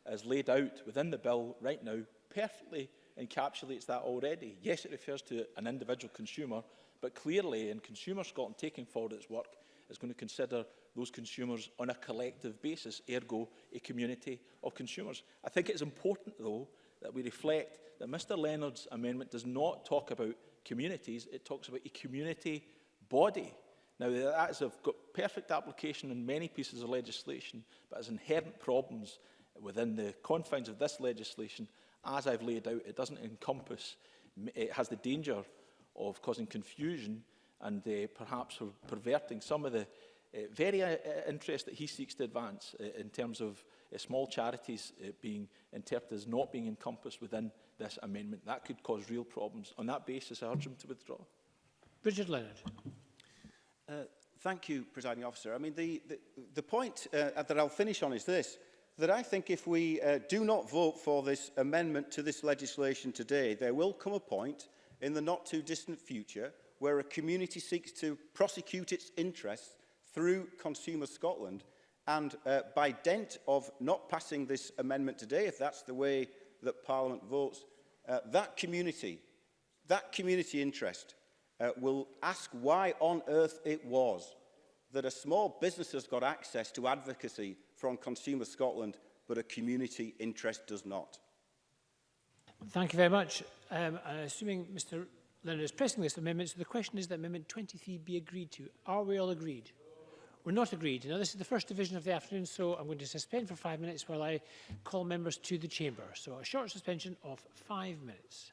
as laid out within the bill right now, perfectly encapsulates that already. Yes, it refers to an individual consumer, but clearly in Consumer Scotland taking forward its work is going to consider those consumers on a collective basis, ergo a community of consumers. I think it's important, though, that we reflect that Mr Leonard's amendment does not talk about communities, it talks about a community body. Now, that has got perfect application in many pieces of legislation, but has inherent problems within the confines of this legislation. As I've laid out, it doesn't encompass, it has the danger of causing confusion and perhaps perverting some of the very interest that he seeks to advance in terms of small charities being interpreted as not being encompassed within this amendment. That could cause real problems. On that basis, I urge him to withdraw. Richard Leonard. Thank you, Presiding Officer. I mean, the point that I'll finish on is this, that I think if we do not vote for this amendment to this legislation today, there will come a point in the not too distant future where a community seeks to prosecute its interests through Consumer Scotland, and by dint of not passing this amendment today, if that's the way that Parliament votes, that community interest will ask why on earth it was that a small business has got access to advocacy from Consumer Scotland, but a community interest does not. Thank you very much. Assuming Mr Leonard is pressing this amendment, so the question is that Amendment 23 be agreed to. Are we all agreed? We're not agreed. Now, this is the first division of the afternoon, so I'm going to suspend for 5 minutes while I call members to the chamber. So a short suspension of 5 minutes.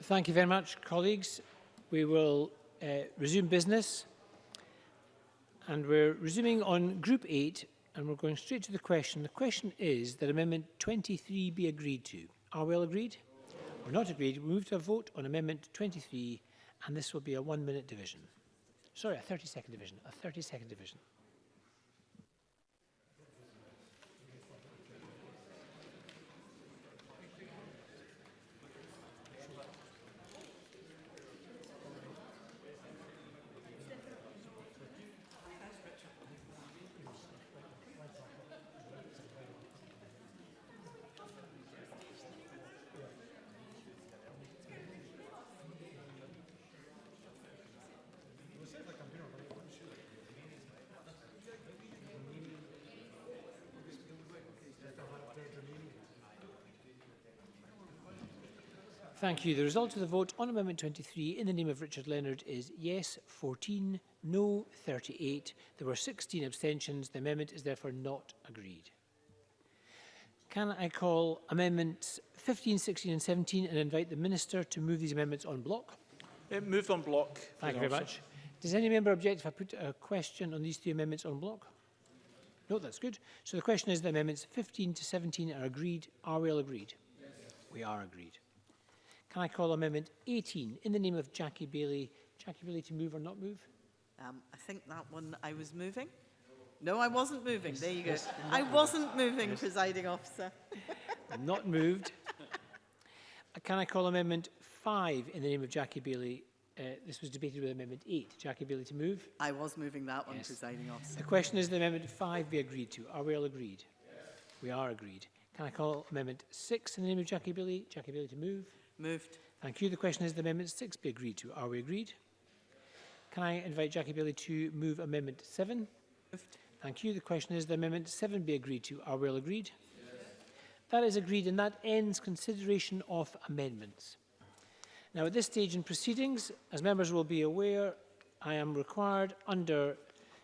Thank you very much, colleagues. We will resume business. And we're resuming on Group 8, and we're going straight to the question. The question is that Amendment 23 be agreed to. Are we all agreed? We're not agreed. We move to a vote on Amendment 23, and this will be a 1-minute division. Sorry, a 30-second division. A 30-second division. Thank you. The result of the vote on Amendment 23 in the name of Richard Leonard is yes 14, no 38. There were 16 abstentions. The amendment is therefore not agreed. Can I call Amendments 15, 16 and 17 and invite the Minister to move these amendments en bloc? Moved on block. Thank you very much. Does any member object if I put a question on these three amendments en bloc? No, that's good. So the question is that amendments 15 to 17 are agreed. Are we all agreed? Yes. We are agreed. Can I call Amendment 18 in the name of Jackie Bailey? Jackie Bailey to move or not move? I think that one I was moving. No, I wasn't moving. There you go. I wasn't moving, Presiding Officer. Not moved. Can I call Amendment 5 in the name of Jackie Bailey? This was debated with Amendment 8. Jackie Bailey to move? I was moving that one, Presiding Officer. The question is that Amendment 5 be agreed to. Are we all agreed? Yes. We are agreed. Can I call Amendment 6 in the name of Jackie Bailey? Jackie Bailey to move? Moved. Thank you. The question is that Amendment 6 be agreed to. Are we agreed? Can I invite Jackie Bailey to move Amendment 7? Moved. Thank you. The question is that Amendment 7 be agreed to. Are we all agreed? Yes. That is agreed, and that ends consideration of amendments. Now, at this stage in proceedings, as members will be aware, I am required under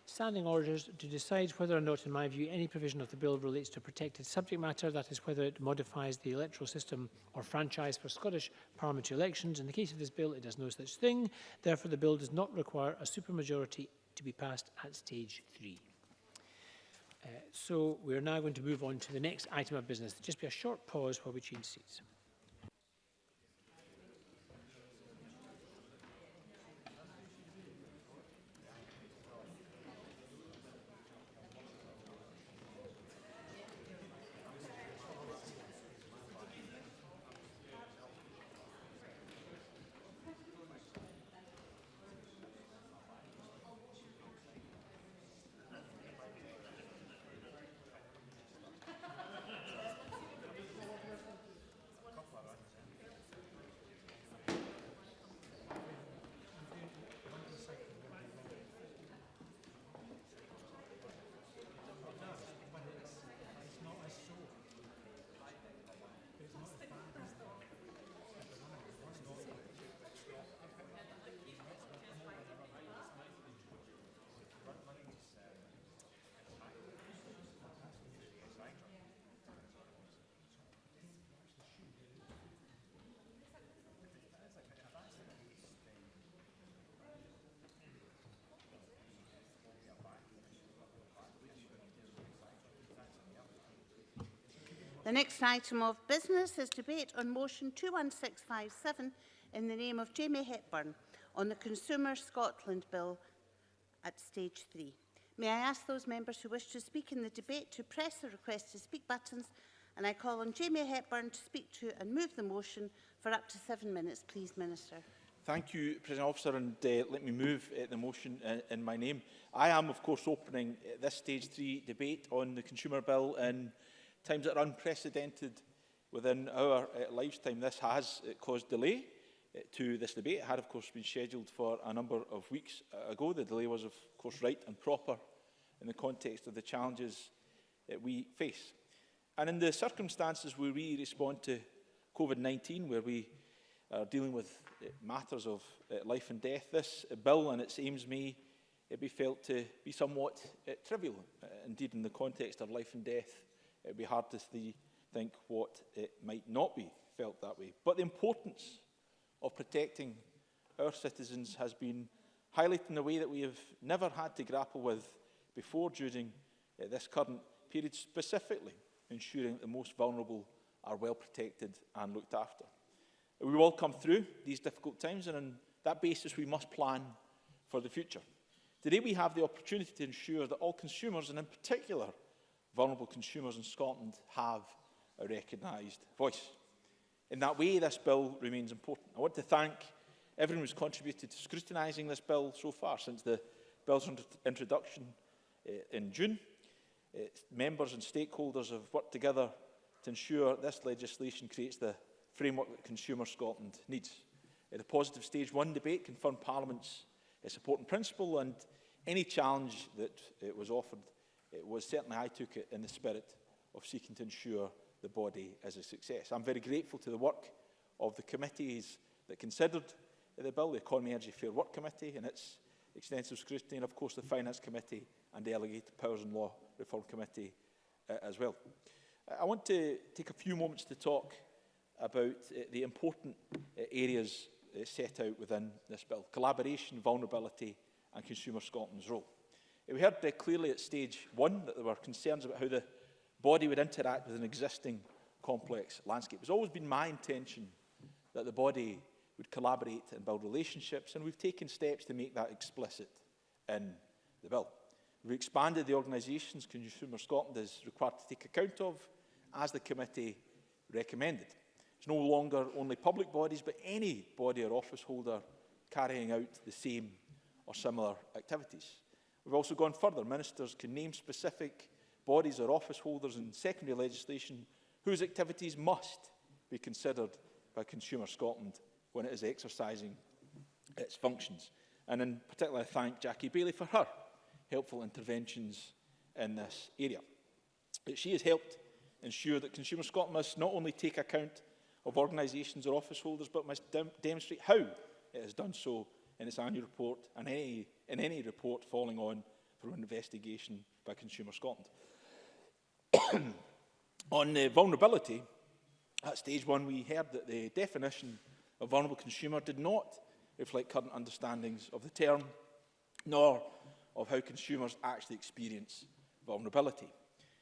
standing orders to decide whether or not, in my view, any provision of the bill relates to protected subject matter, that is, whether it modifies the electoral system or franchise for Scottish parliamentary elections. In the case of this bill, it does no such thing. Therefore, the bill does not require a supermajority to be passed at stage 3. So we are now going to move on to the next item of business. Just be a short pause while we change seats. The next item of business is debate on motion 21657 in the name of Jamie Hepburn on the Consumer Scotland Bill at stage 3. May I ask those members who wish to speak in the debate to press the request to speak buttons, and I call on Jamie Hepburn to speak to and move the motion for up to 7 minutes. Please, Minister. Thank you, President Officer, and let me move the motion in my name. I am, of course, opening this stage 3 debate on the Consumer Bill in times that are unprecedented within our lifetime. This has caused delay to this debate. It had, of course, been scheduled for a number of weeks ago. The delay was, of course, right and proper in the context of the challenges that we face. And in the circumstances where we respond to COVID-19, where we are dealing with matters of life and death, this bill and its aims may be felt to be somewhat trivial. Indeed, in the context of life and death, it would be hard to think what it might not be felt that way. But the importance of protecting our citizens has been highlighted in a way that we have never had to grapple with before during this current period, specifically ensuring that the most vulnerable are well protected and looked after. We will all come through these difficult times, and on that basis we must plan for the future. Today we have the opportunity to ensure that all consumers, and in particular vulnerable consumers in Scotland, have a recognised voice. In that way, this bill remains important. I want to thank everyone who's contributed to scrutinising this bill so far since the bill's introduction in June. Members and stakeholders have worked together to ensure this legislation creates the framework that Consumer Scotland needs. The positive Stage 1 debate confirmed Parliament's support in principle, and any challenge that was offered, certainly I took it in the spirit of seeking to ensure the body is a success. I'm very grateful to the work of the committees that considered the bill, the Economy, Energy, Fair Work Committee and its extensive scrutiny, and of course the Finance Committee and Delegated Powers and Law Reform Committee as well. I want to take a few moments to talk about the important areas set out within this bill: collaboration, vulnerability and Consumer Scotland's role. We heard clearly at Stage 1 that there were concerns about how the body would interact with an existing complex landscape. It's always been my intention that the body would collaborate and build relationships, and we've taken steps to make that explicit in the bill. We've expanded the organisations Consumer Scotland is required to take account of, as the committee recommended. It's no longer only public bodies, but any body or office holder carrying out the same or similar activities. We've also gone further. Ministers can name specific bodies or office holders in secondary legislation whose activities must be considered by Consumer Scotland when it is exercising its functions. And in particular, I thank Jackie Bailey for her helpful interventions in this area. She has helped ensure that Consumer Scotland must not only take account of organisations or office holders, but must demonstrate how it has done so in its annual report and in any report following on from an investigation by Consumer Scotland. On vulnerability, at Stage 1 we heard that the definition of vulnerable consumer did not reflect current understandings of the term, nor of how consumers actually experience vulnerability.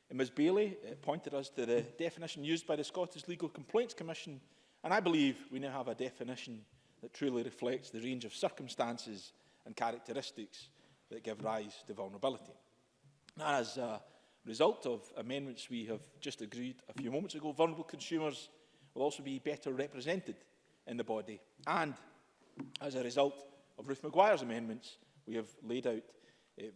And Ms Bailey pointed us to the definition used by the Scottish Legal Complaints Commission, and I believe we now have a definition that truly reflects the range of circumstances and characteristics that give rise to vulnerability. As a result of amendments we have just agreed a few moments ago, vulnerable consumers will also be better represented in the body. And as a result of Ruth Maguire's amendments, we have laid out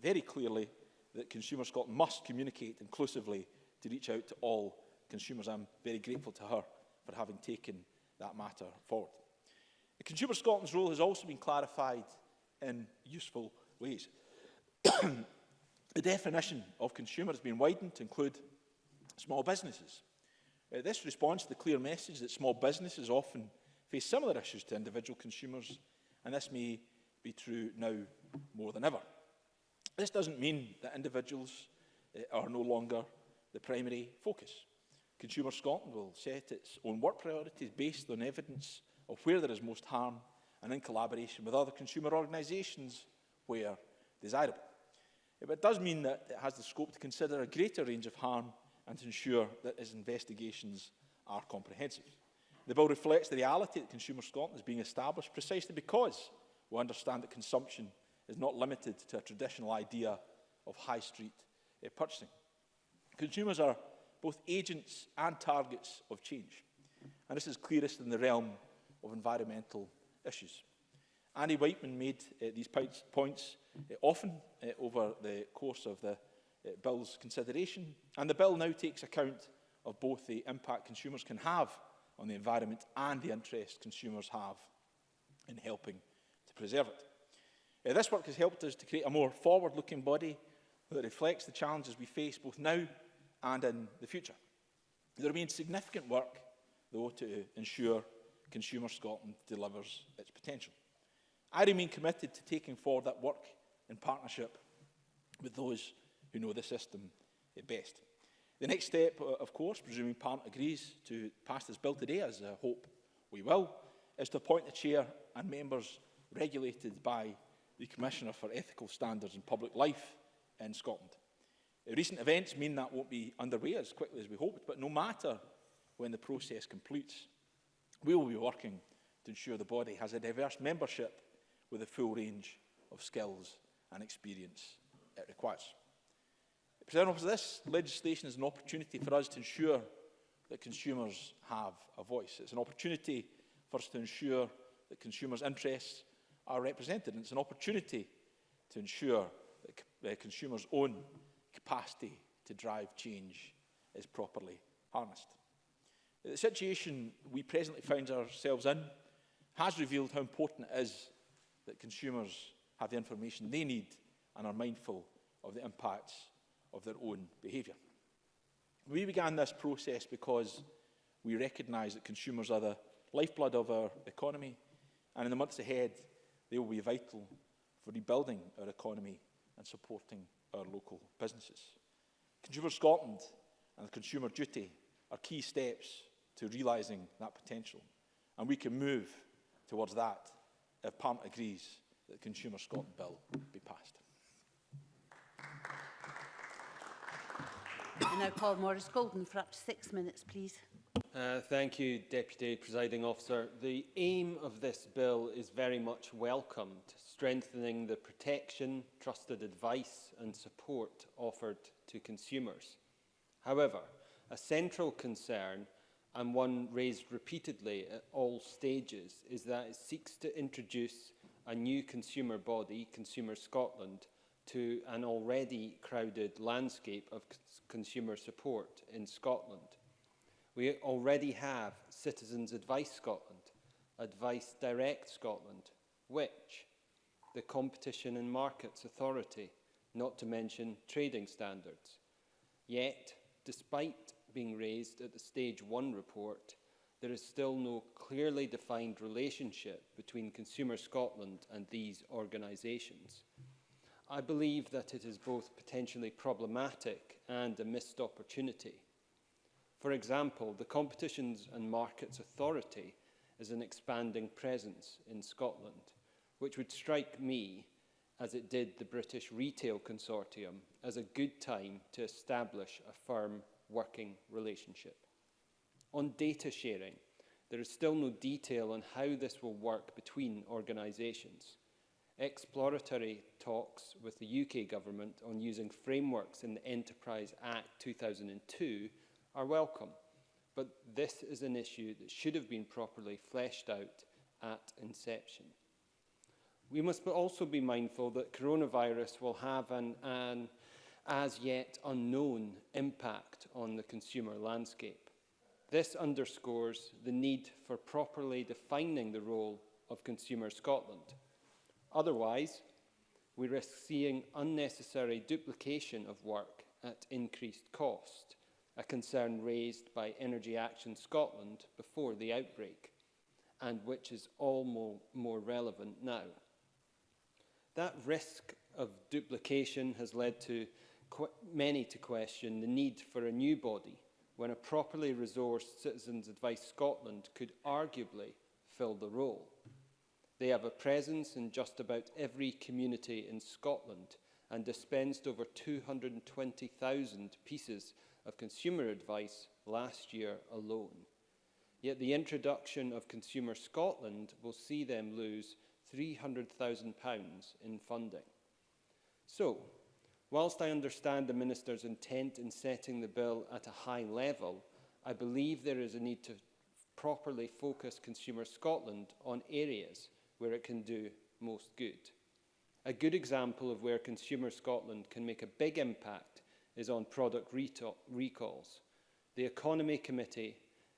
very clearly that Consumer Scotland must communicate inclusively to reach out to all consumers. I'm very grateful to her for having taken that matter forward. Consumer Scotland's role has also been clarified in useful ways. The definition of consumer has been widened to include small businesses. This responds to the clear message that small businesses often face similar issues to individual consumers, and this may be true now more than ever. This doesn't mean that individuals are no longer the primary focus. Consumer Scotland will set its own work priorities based on evidence of where there is most harm and in collaboration with other consumer organisations where desirable. But it does mean that it has the scope to consider a greater range of harm and to ensure that its investigations are comprehensive. The bill reflects the reality that Consumer Scotland is being established precisely because we understand that consumption is not limited to a traditional idea of high street purchasing. Consumers are both agents and targets of change, and this is clearest in the realm of environmental issues. Andy Whiteman made these points often over the course of the bill's consideration, and the bill now takes account of both the impact consumers can have on the environment and the interest consumers have in helping to preserve it. This work has helped us to create a more forward-looking body that reflects the challenges we face both now and in the future. There remains significant work, though, to ensure Consumer Scotland delivers its potential. I remain committed to taking forward that work in partnership with those who know the system best. The next step, of course, presuming Parliament agrees to pass this bill today, as I hope we will, is to appoint the chair and members regulated by the Commissioner for Ethical Standards in Public Life in Scotland. Recent events mean that won't be underway as quickly as we hoped, but no matter when the process completes, we will be working to ensure the body has a diverse membership with a full range of skills and experience it requires. President Officer, this legislation is an opportunity for us to ensure that consumers have a voice. It's an opportunity for us to ensure that consumers' interests are represented, and it's an opportunity to ensure that consumers' own capacity to drive change is properly harnessed. The situation we presently find ourselves in has revealed how important it is that consumers have the information they need and are mindful of the impacts of their own behaviour. We began this process because we recognise that consumers are the lifeblood of our economy, and in the months ahead they will be vital for rebuilding our economy and supporting our local businesses. Consumer Scotland and the Consumer Duty are key steps to realising that potential, and we can move towards that if Parliament agrees that the Consumer Scotland Bill be passed. I now call Maurice Golden for up to 6 minutes, please. Thank you, Deputy Presiding Officer. The aim of this bill is very much welcomed, strengthening the protection, trusted advice and support offered to consumers. However, a central concern, and one raised repeatedly at all stages, is that it seeks to introduce a new consumer body, Consumer Scotland, to an already crowded landscape of consumer support in Scotland. We already have Citizens Advice Scotland, Advice Direct Scotland, Which, the Competition and Markets Authority, not to mention trading standards. Yet, despite being raised at the Stage 1 report, there is still no clearly defined relationship between Consumer Scotland and these organisations. I believe that it is both potentially problematic and a missed opportunity. For example, the Competitions and Markets Authority is an expanding presence in Scotland, which would strike me, as it did the British Retail Consortium, as a good time to establish a firm working relationship. On data sharing, there is still no detail on how this will work between organisations. Exploratory talks with the UK government on using frameworks in the Enterprise Act 2002 are welcome, but this is an issue that should have been properly fleshed out at inception. We must also be mindful that coronavirus will have an as yet unknown impact on the consumer landscape. This underscores the need for properly defining the role of Consumer Scotland. Otherwise, we risk seeing unnecessary duplication of work at increased cost, a concern raised by Energy Action Scotland before the outbreak, and which is all more relevant now. That risk of duplication has led to many to question the need for a new body, when a properly resourced Citizens Advice Scotland could arguably fill the role. They have a presence in just about every community in Scotland and dispensed over 220,000 pieces of consumer advice last year alone. Yet the introduction of Consumer Scotland will see them lose £300,000 in funding. So, whilst I understand the Minister's intent in setting the bill at a high level, I believe there is a need to properly focus Consumer Scotland on areas where it can do most good. A good example of where Consumer Scotland can make a big impact is on product recalls. The Economy Committee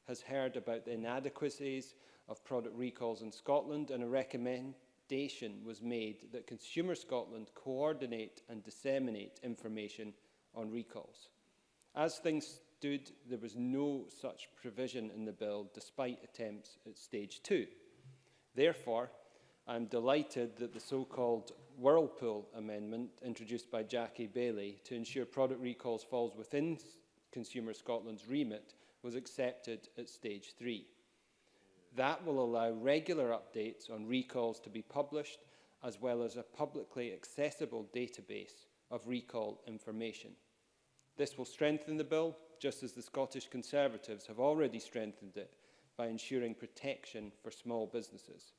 has heard about the inadequacies of product recalls in Scotland, and a recommendation was made that Consumer Scotland coordinate and disseminate information on recalls. As things stood, there was no such provision in the bill, despite attempts at Stage 2. Therefore, I'm delighted that the so-called Whirlpool Amendment, introduced by Jackie Bailey to ensure product recalls falls within Consumer Scotland's remit, was accepted at Stage 3. That will allow regular updates on recalls to be published, as well as a publicly accessible database of recall information. This will strengthen the bill, just as the Scottish Conservatives have already strengthened it by ensuring protection for small businesses.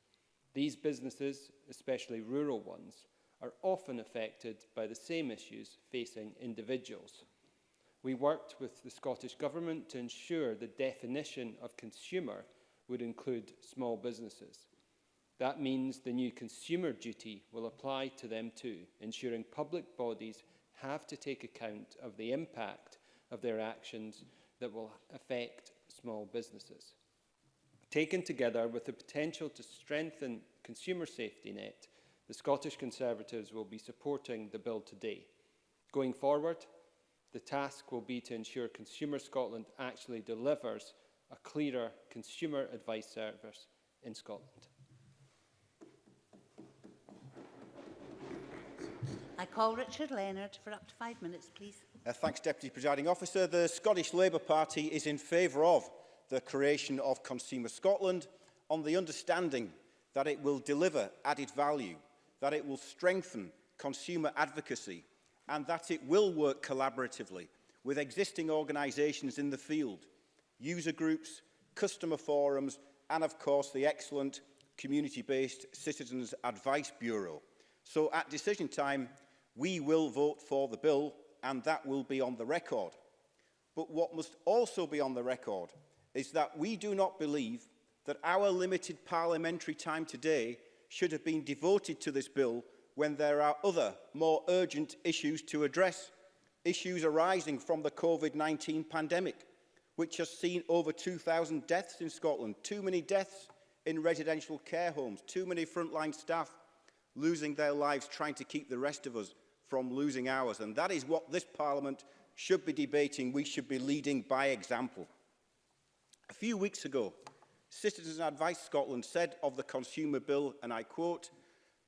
These businesses, especially rural ones, are often affected by the same issues facing individuals. We worked with the Scottish Government to ensure the definition of consumer would include small businesses. That means the new consumer duty will apply to them too, ensuring public bodies have to take account of the impact of their actions that will affect small businesses. Taken together with the potential to strengthen consumer safety net, the Scottish Conservatives will be supporting the bill today. Going forward, the task will be to ensure Consumer Scotland actually delivers a clearer consumer advice service in Scotland. I call Richard Leonard for up to 5 minutes, please. Thanks, Deputy Presiding Officer. The Scottish Labour Party is in favour of the creation of Consumer Scotland on the understanding that it will deliver added value, that it will strengthen consumer advocacy, and that it will work collaboratively with existing organisations in the field, user groups, customer forums, and of course the excellent community-based Citizens Advice Bureau. So at decision time, we will vote for the bill, and that will be on the record. But what must also be on the record is that we do not believe that our limited parliamentary time today should have been devoted to this bill when there are other, more urgent issues to address, issues arising from the COVID-19 pandemic, which has seen over 2,000 deaths in Scotland, too many deaths in residential care homes, too many frontline staff losing their lives trying to keep the rest of us from losing ours. And that is what this Parliament should be debating. We should be leading by example. A few weeks ago, Citizens Advice Scotland said of the Consumer Bill, and I quote,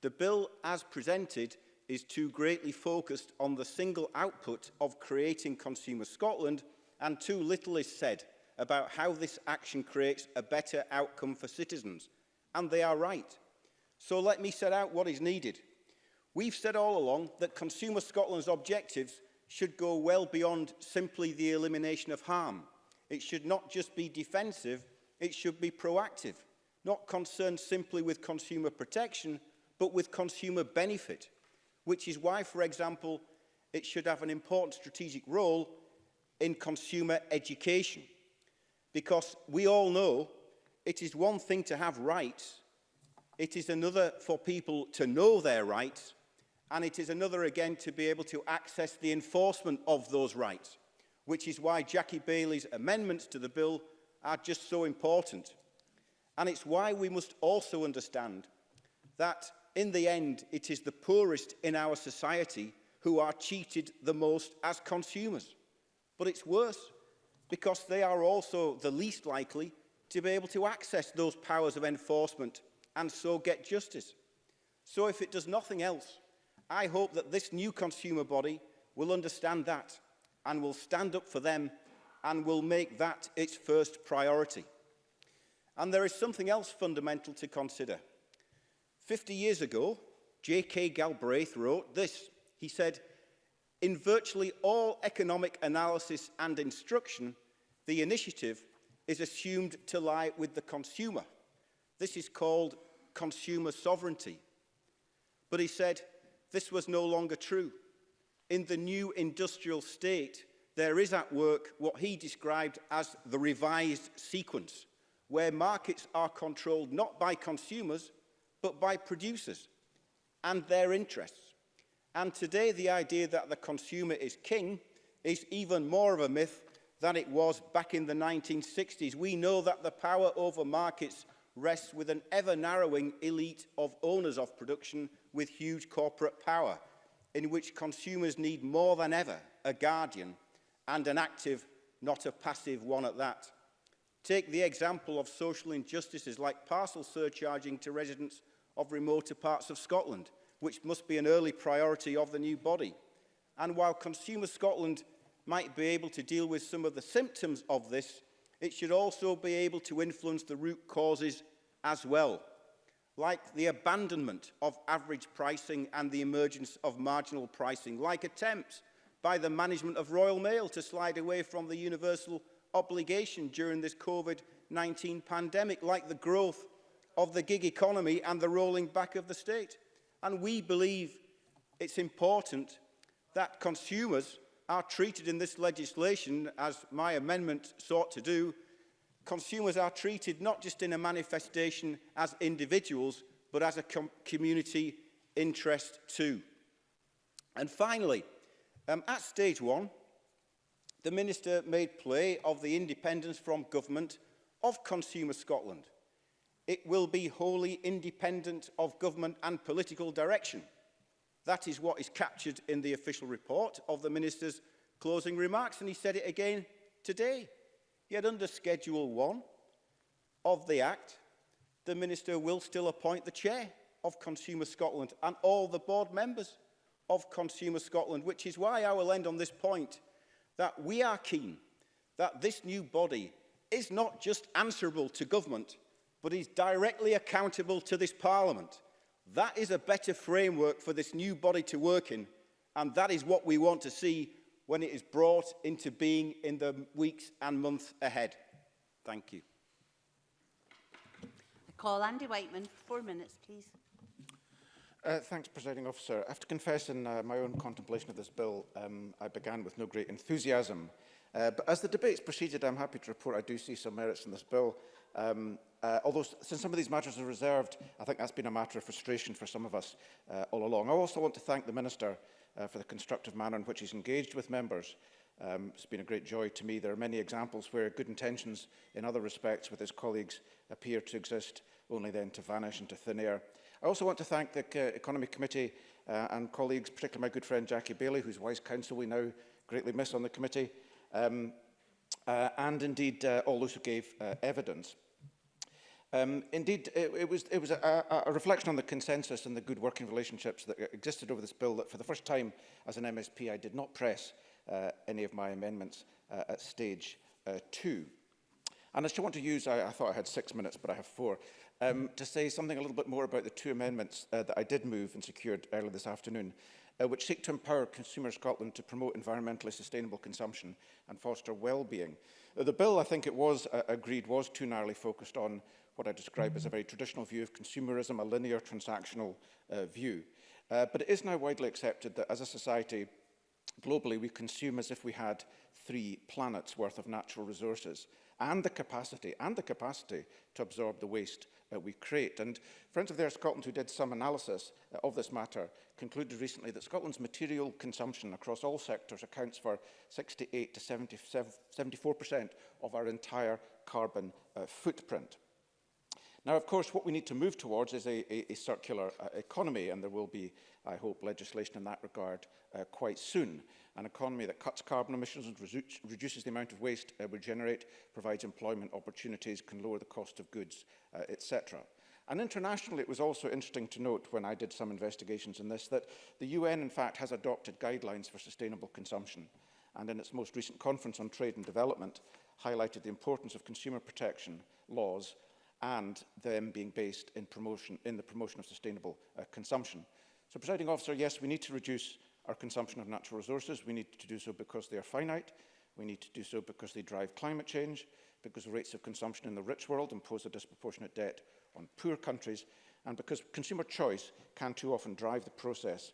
"The bill as presented is too greatly focused on the single output of creating Consumer Scotland, and too little is said about how this action creates a better outcome for citizens." And they are right. So let me set out what is needed. We've said all along that Consumer Scotland's objectives should go well beyond simply the elimination of harm. It should not just be defensive, it should be proactive, not concerned simply with consumer protection, but with consumer benefit, which is why, for example, it should have an important strategic role in consumer education. Because we all know it is one thing to have rights, it is another for people to know their rights, and it is another again to be able to access the enforcement of those rights, which is why Jackie Bailey's amendments to the bill are just so important. And it's why we must also understand that in the end it is the poorest in our society who are cheated the most as consumers. But it's worse because they are also the least likely to be able to access those powers of enforcement and so get justice. So if it does nothing else, I hope that this new consumer body will understand that and will stand up for them and will make that its first priority. And there is something else fundamental to consider. 50 years ago, J.K. Galbraith wrote this. He said, "In virtually all economic analysis and instruction, the initiative is assumed to lie with the consumer. This is called consumer sovereignty." But he said this was no longer true. In the new industrial state, there is at work what he described as the revised sequence, where markets are controlled not by consumers, but by producers and their interests. And today, the idea that the consumer is king is even more of a myth than it was back in the 1960s. We know that the power over markets rests with an ever-narrowing elite of owners of production with huge corporate power, in which consumers need more than ever a guardian, and an active, not a passive one at that. Take the example of social injustices like parcel surcharging to residents of remoter parts of Scotland, which must be an early priority of the new body. And while Consumer Scotland might be able to deal with some of the symptoms of this, it should also be able to influence the root causes as well, like the abandonment of average pricing and the emergence of marginal pricing, like attempts by the management of Royal Mail to slide away from the universal obligation during this COVID-19 pandemic, like the growth of the gig economy and the rolling back of the state. And we believe it's important that consumers are treated in this legislation, as my amendment sought to do. Consumers are treated not just in a manifestation as individuals, but as a community interest too. And finally, at stage 1, the Minister made play of the independence from government of Consumer Scotland. It will be wholly independent of government and political direction. That is what is captured in the official report of the Minister's closing remarks, and he said it again today. Yet under Schedule 1 of the Act, the Minister will still appoint the Chair of Consumer Scotland and all the board members of Consumer Scotland, which is why I will end on this point, that we are keen that this new body is not just answerable to government, but is directly accountable to this Parliament. That is a better framework for this new body to work in, and that is what we want to see when it is brought into being in the weeks and months ahead. Thank you. I call Andy Whiteman for 4 minutes, please. Thanks, Presiding Officer. I have to confess, in my own contemplation of this bill, I began with no great enthusiasm. But as the debates proceeded, I'm happy to report I do see some merits in this bill. Although, since some of these matters are reserved, I think that's been a matter of frustration for some of us all along. I also want to thank the Minister for the constructive manner in which he's engaged with members. It's been a great joy to me. There are many examples where good intentions in other respects with his colleagues appear to exist, only then to vanish into thin air. I also want to thank the Economy Committee and colleagues, particularly my good friend Jackie Bailey, whose wise counsel we now greatly miss on the committee, and indeed all those who gave evidence. Indeed, it was a reflection on the consensus and the good working relationships that existed over this bill that for the first time as an MSP I did not press any of my amendments at stage 2. And I just want to use, I thought I had 6 minutes, but I have 4, to say something a little bit more about the 2 amendments that I did move and secured earlier this afternoon, which seek to empower Consumer Scotland to promote environmentally sustainable consumption and foster well-being. The bill, I think it was agreed, was too narrowly focused on what I describe as a very traditional view of consumerism, a linear transactional view. But it is now widely accepted that as a society, globally, we consume as if we had 3 planets worth of natural resources and the capacity to absorb the waste we create. And Friends of the Earth Scotland, who did some analysis of this matter, concluded recently that Scotland's material consumption across all sectors accounts for 68 to 74% of our entire carbon footprint. Now, of course, what we need to move towards is a circular economy, and there will be, I hope, legislation in that regard quite soon. An economy that cuts carbon emissions and reduces the amount of waste we generate, provides employment opportunities, can lower the cost of goods, etc. And internationally, it was also interesting to note, when I did some investigations in this, that the UN, in fact, has adopted guidelines for sustainable consumption, and in its most recent conference on trade and development, highlighted the importance of consumer protection laws and them being based in the promotion of sustainable consumption. So, Presiding Officer, yes, we need to reduce our consumption of natural resources. We need to do so because they are finite. We need to do so because they drive climate change, because the rates of consumption in the rich world impose a disproportionate debt on poor countries, and because consumer choice can too often drive the process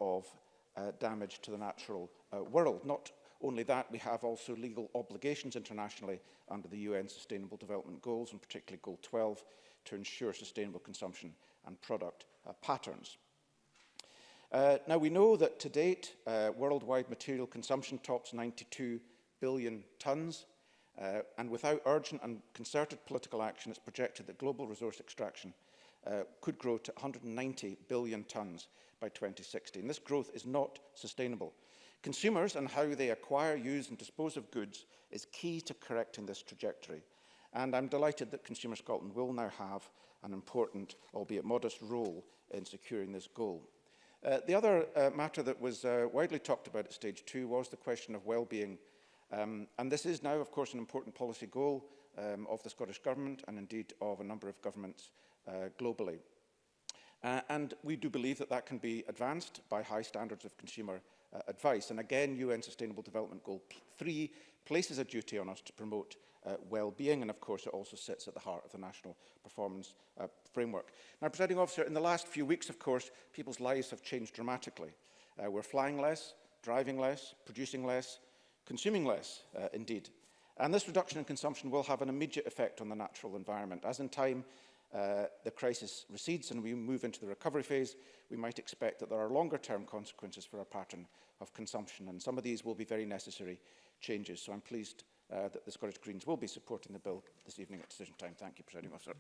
of damage to the natural world. Not only that, we have also legal obligations internationally under the UN Sustainable Development Goals, and particularly Goal 12, to ensure sustainable consumption and product patterns. Now, we know that to date, worldwide material consumption tops 92 billion tonnes, and without urgent and concerted political action, it's projected that global resource extraction could grow to 190 billion tonnes by 2060. And this growth is not sustainable. Consumers and how they acquire, use and dispose of goods is key to correcting this trajectory. And I'm delighted that Consumer Scotland will now have an important, albeit modest, role in securing this goal. The other matter that was widely talked about at stage 2 was the question of well-being And this is now, of course, an important policy goal of the Scottish Government and indeed of a number of governments globally. And we do believe that that can be advanced by high standards of consumer advice. And again, UN Sustainable Development Goal 3 places a duty on us to promote well-being, and of course it also sits at the heart of the National Performance Framework. Now, Presiding Officer, in the last few weeks, of course, people's lives have changed dramatically. We're flying less, driving less, producing less, consuming less, indeed. And this reduction in consumption will have an immediate effect on the natural environment. As in time the crisis recedes and we move into the recovery phase, we might expect that there are longer-term consequences for our pattern of consumption, and some of these will be very necessary changes. So I'm pleased that the Scottish Greens will be supporting the bill this evening at decision time. Thank you, Presiding Officer.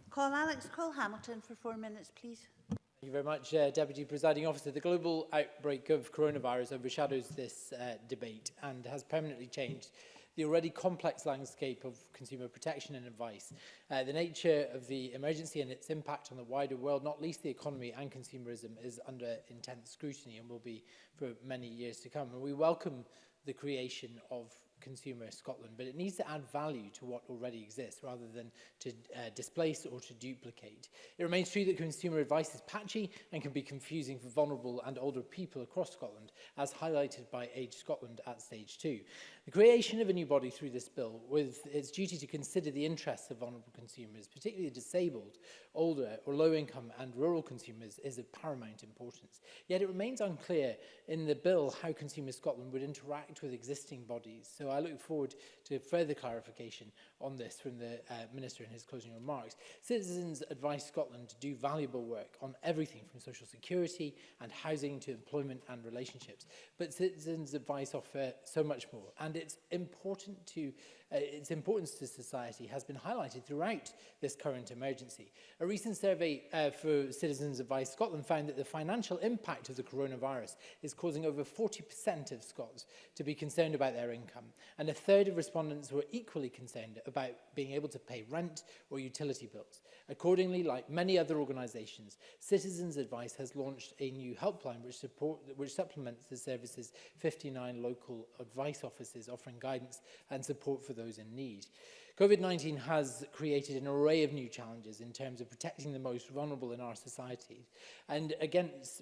Call Alex Cole-Hamilton for 4 minutes, please. Thank you very much, Deputy Presiding Officer. The global outbreak of coronavirus overshadows this debate and has permanently changed the already complex landscape of consumer protection and advice. The nature of the emergency and its impact on the wider world, not least the economy and consumerism, is under intense scrutiny and will be for many years to come. And we welcome the creation of Consumer Scotland, but it needs to add value to what already exists rather than to displace or to duplicate. It remains true that consumer advice is patchy and can be confusing for vulnerable and older people across Scotland, as highlighted by Age Scotland at stage 2. The creation of a new body through this bill, with its duty to consider the interests of vulnerable consumers, particularly disabled, older or low-income and rural consumers, is of paramount importance. Yet it remains unclear in the bill how Consumer Scotland would interact with existing bodies. So I look forward to further clarification on this from the Minister in his closing remarks. Citizens Advice Scotland do valuable work on everything from social security and housing to employment and relationships. But Citizens Advice offer so much more, and its importance to society has been highlighted throughout this current emergency. A recent survey for Citizens Advice Scotland found that the financial impact of the coronavirus is causing over 40% of Scots to be concerned about their income, and a third of respondents were equally concerned about being able to pay rent or utility bills. Accordingly, like many other organisations, Citizens Advice has launched a new helpline which supplements the service's 59 local advice offices offering guidance and support for those in need. COVID-19 has created an array of new challenges in terms of protecting the most vulnerable in our society, and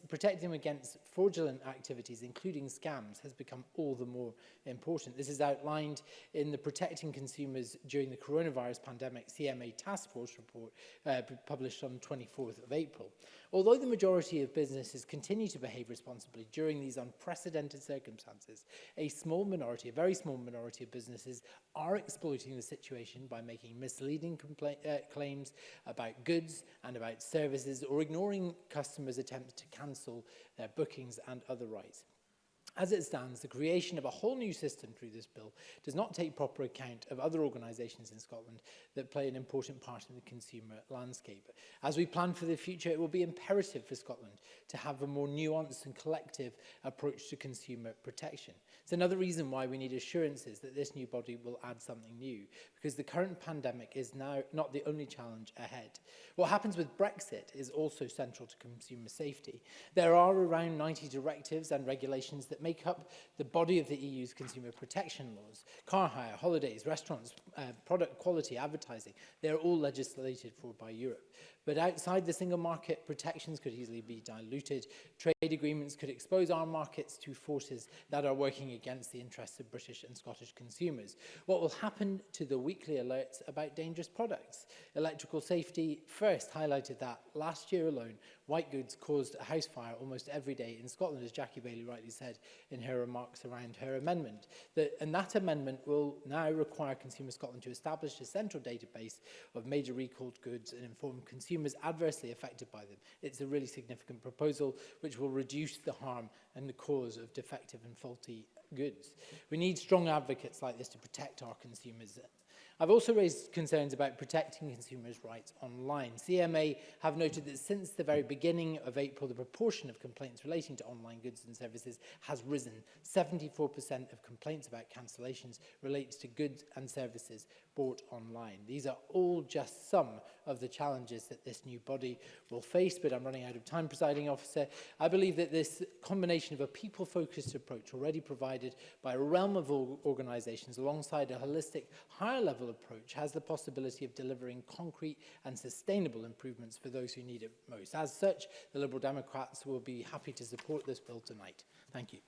protecting them against fraudulent activities, including scams, has become all the more important. This is outlined in the Protecting Consumers During the Coronavirus Pandemic CMA Task Force report published on 24th of April. Although the majority of businesses continue to behave responsibly during these unprecedented circumstances, a very small minority of businesses are exploiting the situation by making misleading claims about goods and about services, or ignoring customers' attempts to cancel their bookings and other rights. As it stands, the creation of a whole new system through this bill does not take proper account of other organisations in Scotland that play an important part in the consumer landscape. As we plan for the future, it will be imperative for Scotland to have a more nuanced and collective approach to consumer protection. It's another reason why we need assurances that this new body will add something new, because the current pandemic is now not the only challenge ahead. What happens with Brexit is also central to consumer safety. There are around 90 directives and regulations that make up the body of the EU's consumer protection laws. Car hire, holidays, restaurants, product quality, advertising, they're all legislated for by Europe. But outside the single market, protections could easily be diluted. Trade agreements could expose our markets to forces that are working against the interests of British and Scottish consumers. What will happen to the weekly alerts about dangerous products? Electrical safety first highlighted that last year alone, white goods caused a house fire almost every day in Scotland, as Jackie Bailey rightly said in her remarks around her amendment. And that amendment will now require Consumer Scotland to establish a central database of major recalled goods and inform consumers adversely affected by them. It's a really significant proposal which will reduce the harm and the cause of defective and faulty goods. We need strong advocates like this to protect our consumers. I've also raised concerns about protecting consumers' rights online. CMA have noted that since the very beginning of April, the proportion of complaints relating to online goods and services has risen. 74% of complaints about cancellations relates to goods and services bought online. These are all just some of the challenges that this new body will face, but I'm running out of time, Presiding Officer. I believe that this combination of a people-focused approach already provided by a realm of organisations alongside a holistic, higher-level approach has the possibility of delivering concrete and sustainable improvements for those who need it most. As such, the Liberal Democrats will be happy to support this bill tonight. Thank you.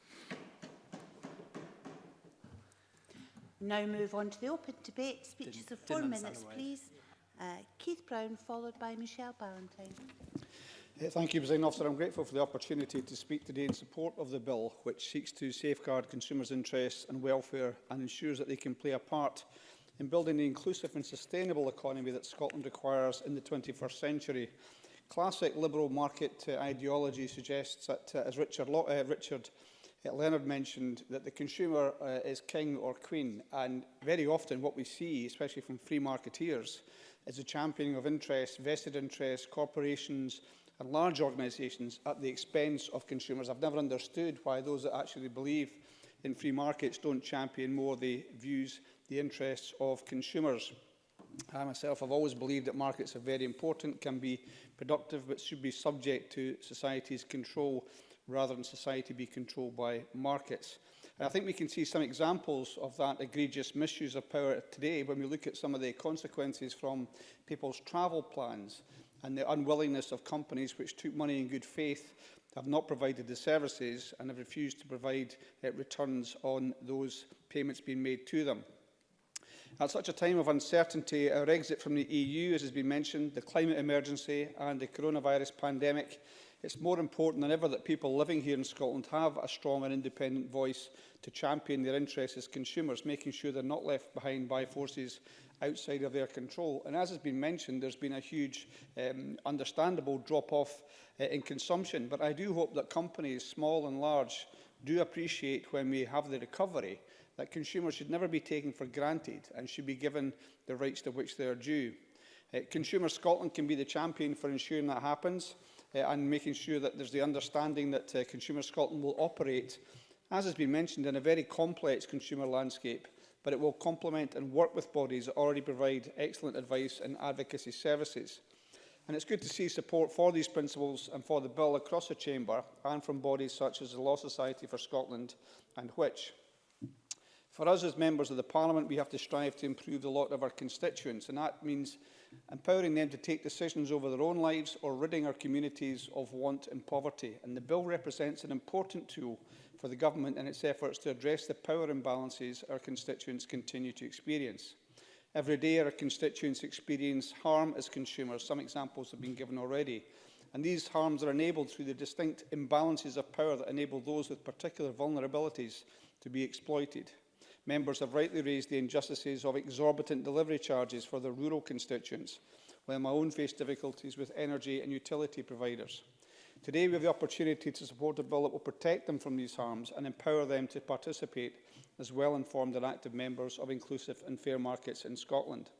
Now move on to the open debate. Speeches of 4 minutes, please. Keith Brown, followed by Michelle Ballantyne. Thank you, Presiding Officer. I'm grateful for the opportunity to speak today in support of the bill, which seeks to safeguard consumers' interests and welfare and ensures that they can play a part in building the inclusive and sustainable economy that Scotland requires in the 21st century. Classic liberal market ideology suggests that, as Richard Leonard mentioned, that the consumer is king or queen, and very often what we see, especially from free marketeers, is the championing of interests, vested interests, corporations and large organisations at the expense of consumers. I've never understood why those that actually believe in free markets don't champion more the views, the interests of consumers. I myself have always believed that markets are very important, can be productive, but should be subject to society's control rather than society be controlled by markets. And I think we can see some examples of that egregious misuse of power today when we look at some of the consequences from people's travel plans and the unwillingness of companies which took money in good faith, have not provided the services and have refused to provide returns on those payments being made to them. At such a time of uncertainty, our exit from the EU, as has been mentioned, the climate emergency and the coronavirus pandemic, it's more important than ever that people living here in Scotland have a strong and independent voice to champion their interests as consumers, making sure they're not left behind by forces outside of their control. And as has been mentioned, there's been a huge, understandable drop-off in consumption. But I do hope that companies, small and large, do appreciate when we have the recovery that consumers should never be taken for granted and should be given the rights to which they are due. Consumer Scotland can be the champion for ensuring that happens and making sure that there's the understanding that Consumer Scotland will operate, as has been mentioned, in a very complex consumer landscape, but it will complement and work with bodies that already provide excellent advice and advocacy services. And it's good to see support for these principles and for the bill across the Chamber and from bodies such as the Law Society for Scotland and Which. For us as members of the Parliament, we have to strive to improve the lot of our constituents, and that means empowering them to take decisions over their own lives or ridding our communities of want and poverty. And the bill represents an important tool for the government in its efforts to address the power imbalances our constituents continue to experience. Every day our constituents experience harm as consumers. Some examples have been given already. And these harms are enabled through the distinct imbalances of power that enable those with particular vulnerabilities to be exploited. Members have rightly raised the injustices of exorbitant delivery charges for their rural constituents, while my own face difficulties with energy and utility providers. Today we have the opportunity to support a bill that will protect them from these harms and empower them to participate as well-informed and active members of inclusive and fair markets in Scotland.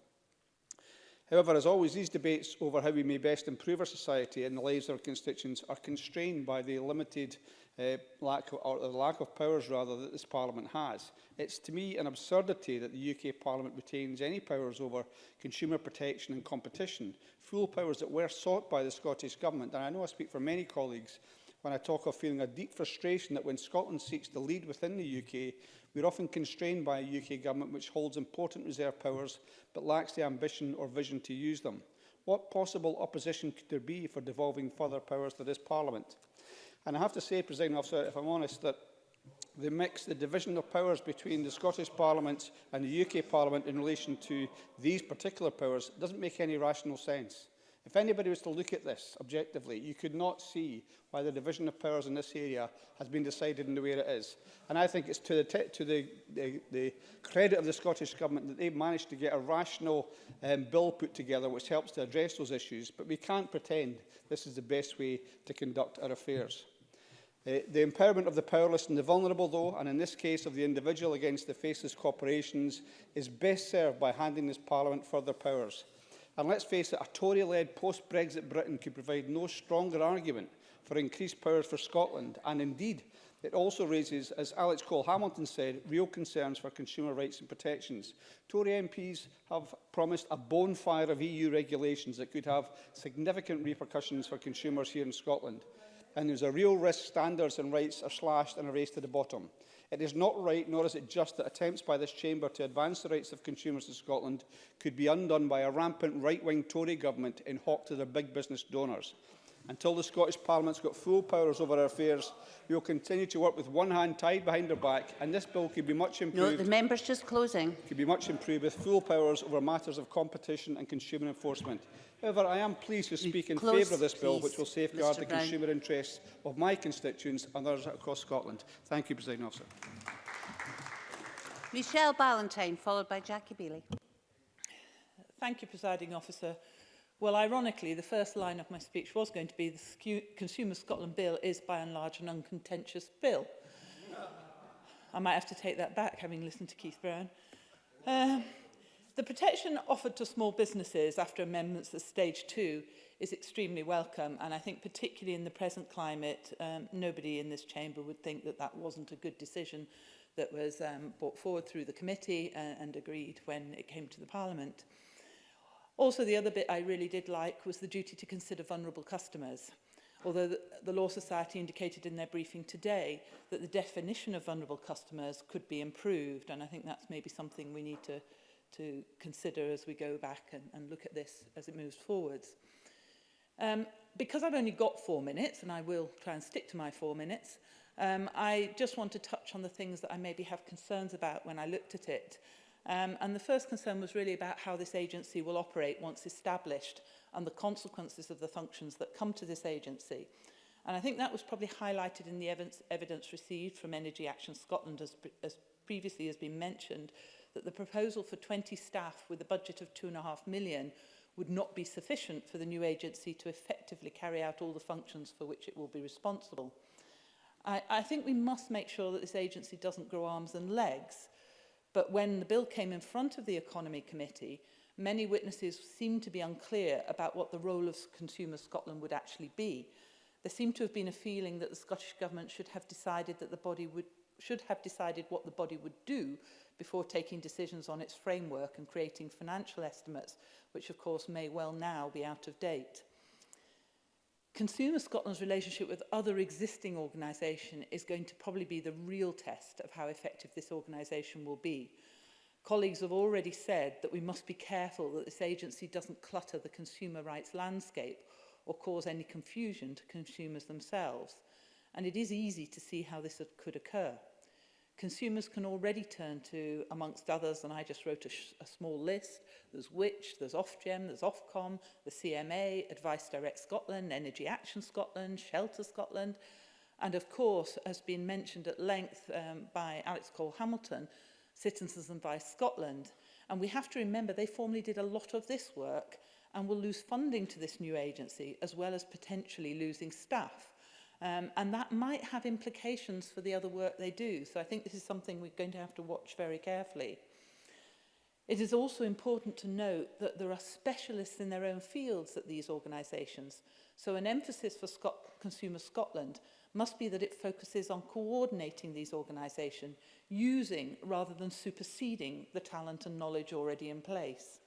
However, as always, these debates over how we may best improve our society and the lives of our constituents are constrained by the limited lack of powers that this Parliament has. It's to me an absurdity that the UK Parliament retains any powers over consumer protection and competition, full powers that were sought by the Scottish Government. And I know I speak for many colleagues when I talk of feeling a deep frustration that when Scotland seeks to lead within the UK, we're often constrained by a UK Government which holds important reserve powers but lacks the ambition or vision to use them. What possible opposition could there be for devolving further powers to this Parliament? And I have to say, Presiding Officer, if I'm honest, that the division of powers between the Scottish Parliament and the UK Parliament in relation to these particular powers doesn't make any rational sense. If anybody was to look at this objectively, you could not see why the division of powers in this area has been decided in the way it is. And I think it's to the credit of the Scottish Government that they've managed to get a rational bill put together which helps to address those issues. But we can't pretend this is the best way to conduct our affairs. The empowerment of the powerless and the vulnerable, though, and in this case of the individual against the faceless corporations, is best served by handing this Parliament further powers. And let's face it, a Tory-led post-Brexit Britain could provide no stronger argument for increased powers for Scotland. And indeed, It also raises, as Alex Cole-Hamilton said, real concerns for consumer rights and protections. Tory MPs have promised a bonfire of EU regulations that could have significant repercussions for consumers here in Scotland. And there's a real risk standards and rights are slashed and erased to the bottom. It is not right, nor is it just, that attempts by this chamber to advance the rights of consumers in Scotland could be undone by a rampant right-wing Tory government in hock to their big business donors. Until the Scottish Parliament's got full powers over our affairs, we will continue to work with one hand tied behind our back, and this bill could be much improved. No, the member's just closing. Could be much improved with full powers over matters of competition and consumer enforcement. However, I am pleased to speak in favour of this bill, which will safeguard the consumer interests of my constituents and others across Scotland. Thank you, Presiding Officer. Michelle Ballantyne, followed by Jackie Bailey. Thank you, Presiding Officer. Well, ironically, the first line of my speech was going to be the Consumer Scotland Bill is, by and large, an uncontentious bill. I might have to take that back, having listened to Keith Brown. The protection offered to small businesses after amendments at stage 2 is extremely welcome, and I think particularly in the present climate, nobody in this chamber would think that that wasn't a good decision that was brought forward through the committee and agreed when it came to the Parliament. Also, the other bit I really did like was the duty to consider vulnerable customers. Although the Law Society indicated in their briefing today that the definition of vulnerable customers could be improved, and I think that's maybe something we need to consider as we go back and look at this as it moves forwards. Because I've only got 4 minutes, and I will try and stick to my 4 minutes, I just want to touch on the things that I maybe have concerns about when I looked at it. And the first concern was really about how this agency will operate once established and the consequences of the functions that come to this agency. And I think that was probably highlighted in the evidence received from Energy Action Scotland, as previously has been mentioned, that the proposal for 20 staff with a budget of £2.5 million would not be sufficient for the new agency to effectively carry out all the functions for which it will be responsible. I think we must make sure that this agency doesn't grow arms and legs. But when the bill came in front of the Economy Committee, many witnesses seemed to be unclear about what the role of Consumer Scotland would actually be. There seemed to have been a feeling that the Scottish Government should have decided what the body would do before taking decisions on its framework and creating financial estimates, which of course may well now be out of date. Consumer Scotland's relationship with other existing organisations is going to probably be the real test of how effective this organisation will be. Colleagues have already said that we must be careful that this agency doesn't clutter the consumer rights landscape or cause any confusion to consumers themselves. And it is easy to see how this could occur. Consumers can already turn to, amongst others, and I just wrote a small list, there's Which, there's Ofgem, there's Ofcom, the CMA, Advice Direct Scotland, Energy Action Scotland, Shelter Scotland, and of course, has been mentioned at length by Alex Cole-Hamilton, Citizens Advice Scotland. And we have to remember they formerly did a lot of this work and will lose funding to this new agency, as well as potentially losing staff. And that might have implications for the other work they do. So I think this is something we're going to have to watch very carefully. It is also important to note that there are specialists in their own fields at these organisations. So an emphasis for Consumer Scotland must be that it focuses on coordinating these organisations, using rather than superseding the talent and knowledge already in place.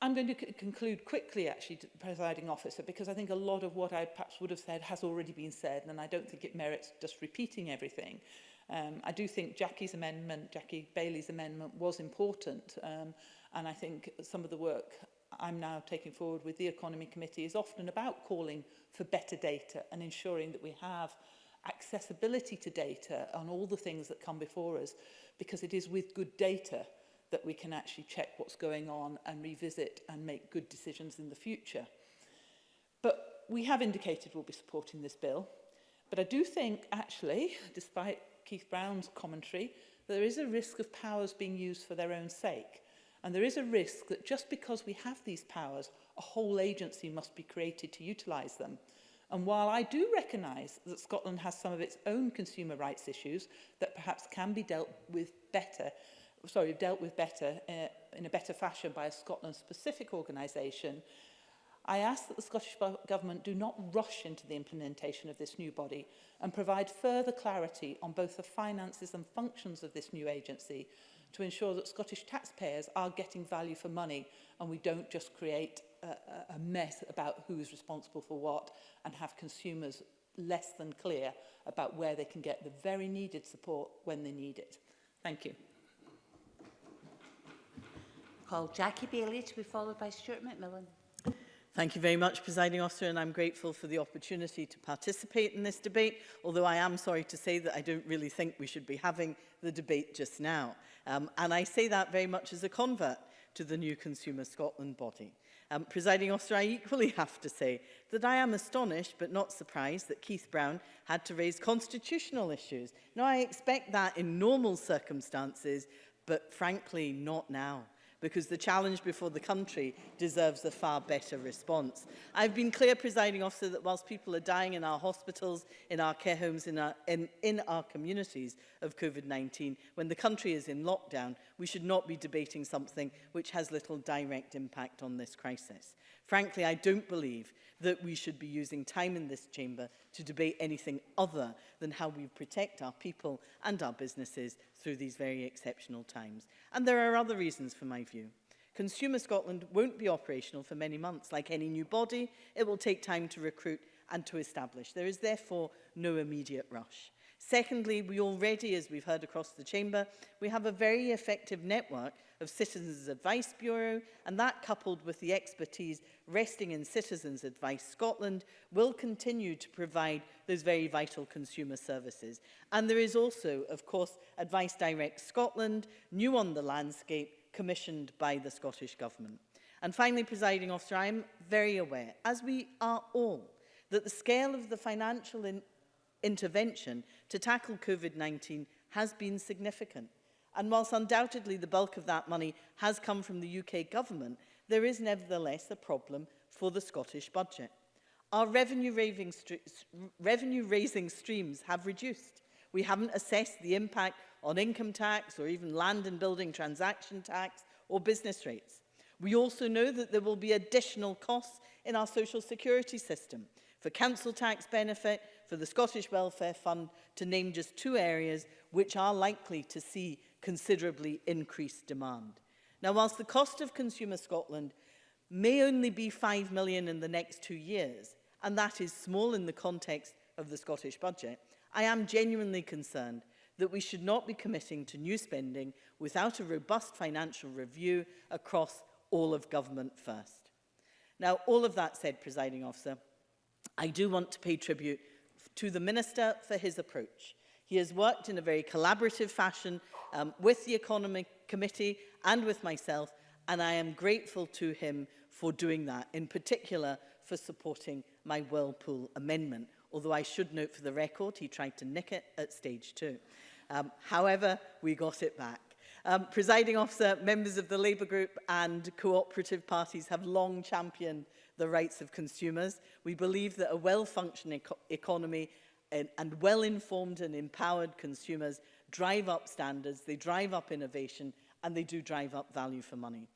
I'm going to conclude quickly, actually, Presiding Officer, because I think a lot of what I perhaps would have said has already been said, and I don't think it merits just repeating everything. I do think Jackie Bailey's amendment was important, and I think some of the work I'm now taking forward with the Economy Committee is often about calling for better data and ensuring that we have accessibility to data on all the things that come before us, because it is with good data that we can actually check what's going on and revisit and make good decisions in the future. But we have indicated we'll be supporting this bill. But I do think, actually, despite Keith Brown's commentary, there is a risk of powers being used for their own sake. And there is a risk that just because we have these powers, a whole agency must be created to utilise them. And while I do recognise that Scotland has some of its own consumer rights issues that perhaps can be dealt with better in a better fashion by a Scotland-specific organisation, I ask that the Scottish Government do not rush into the implementation of this new body and provide further clarity on both the finances and functions of this new agency to ensure that Scottish taxpayers are getting value for money and we don't just create a mess about who is responsible for what and have consumers less than clear about where they can get the very needed support when they need it. Thank you. Call Jackie Bailey to be followed by Stuart McMillan. Thank you very much, Presiding Officer, and I'm grateful for the opportunity to participate in this debate, although I am sorry to say that I don't really think we should be having the debate just now. And I say that very much as a convert to the new Consumer Scotland body. Presiding Officer, I equally have to say that I am astonished but not surprised that Keith Brown had to raise constitutional issues. Now, I expect that in normal circumstances, but frankly not now, because the challenge before the country deserves a far better response. I've been clear, Presiding Officer, that whilst people are dying in our hospitals, in our care homes, in our communities of COVID-19, when the country is in lockdown, we should not be debating something which has little direct impact on this crisis. Frankly, I don't believe that we should be using time in this chamber to debate anything other than how we protect our people and our businesses through these very exceptional times. And there are other reasons for my view. Consumer Scotland won't be operational for many months. Like any new body, it will take time to recruit and to establish. There is therefore no immediate rush. Secondly, we already, as we've heard across the chamber, we have a very effective network of Citizens Advice Bureau, and that, coupled with the expertise resting in Citizens Advice Scotland, will continue to provide those very vital consumer services. And there is also, of course, Advice Direct Scotland, new on the landscape, commissioned by the Scottish Government. And finally, Presiding Officer, I am very aware, as we are all, that the scale of the financial intervention to tackle COVID-19 has been significant. And whilst undoubtedly the bulk of that money has come from the UK Government, there is nevertheless a problem for the Scottish budget. Our revenue-raising streams have reduced. We haven't assessed the impact on income tax or even land and building transaction tax or business rates. We also know that there will be additional costs in our social security system for council tax benefit, for the Scottish Welfare Fund, to name just two areas which are likely to see considerably increased demand. Now, whilst the cost of Consumer Scotland may only be £5 million in the next 2 years, and that is small in the context of the Scottish budget, I am genuinely concerned that we should not be committing to new spending without a robust financial review across all of government first. Now, all of that said, Presiding Officer, I do want to pay tribute to the Minister for his approach. He has worked in a very collaborative fashion with the Economic Committee and with myself, and I am grateful to him for doing that, in particular for supporting my Whirlpool amendment, although I should note for the record he tried to nick it at stage 2. However, we got it back. Presiding Officer, members of the Labour Group and cooperative parties have long championed the rights of consumers. We believe that a well-functioning economy and well-informed and empowered consumers drive up standards, they drive up innovation, and they do drive up value for money.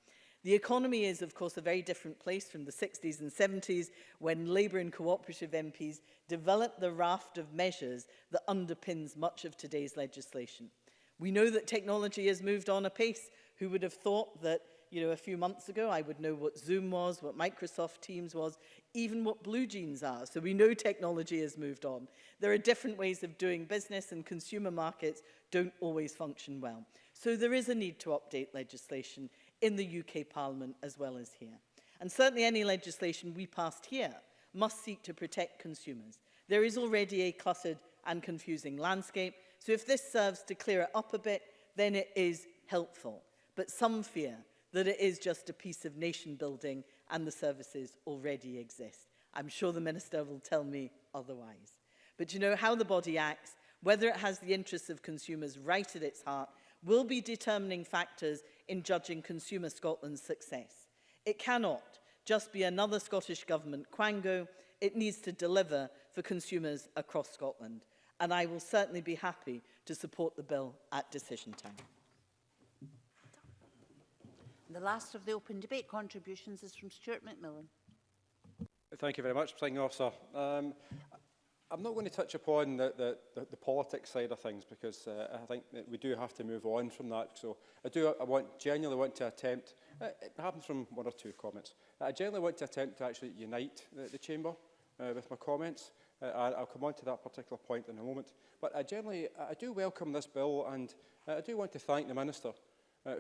The economy is, of course, a very different place from the 60s and 70s when Labour and cooperative MPs developed the raft of measures that underpins much of today's legislation. We know that technology has moved on apace. Who would have thought that, a few months ago I would know what Zoom was, what Microsoft Teams was, even what blue jeans are. So we know technology has moved on. There are different ways of doing business, and consumer markets don't always function well. So there is a need to update legislation in the UK Parliament as well as here. And certainly any legislation we passed here must seek to protect consumers. There is already a cluttered and confusing landscape, so if this serves to clear it up a bit, then it is helpful. But some fear that it is just a piece of nation building and the services already exist. I'm sure the Minister will tell me otherwise. But how the body acts, whether it has the interests of consumers right at its heart, will be determining factors in judging Consumer Scotland's success. It cannot just be another Scottish Government quango. It needs to deliver for consumers across Scotland. And I will certainly be happy to support the bill at decision time. The last of the open debate contributions is from Stuart McMillan. Thank you very much, Presiding Officer. I'm not going to touch upon the politics side of things because I think that we do have to move on from that. So I genuinely want to attempt, it happens from one or two comments, I genuinely want to attempt to actually unite the Chamber with my comments. I'll come on to that particular point in a moment. But I do welcome this bill, and I do want to thank the Minister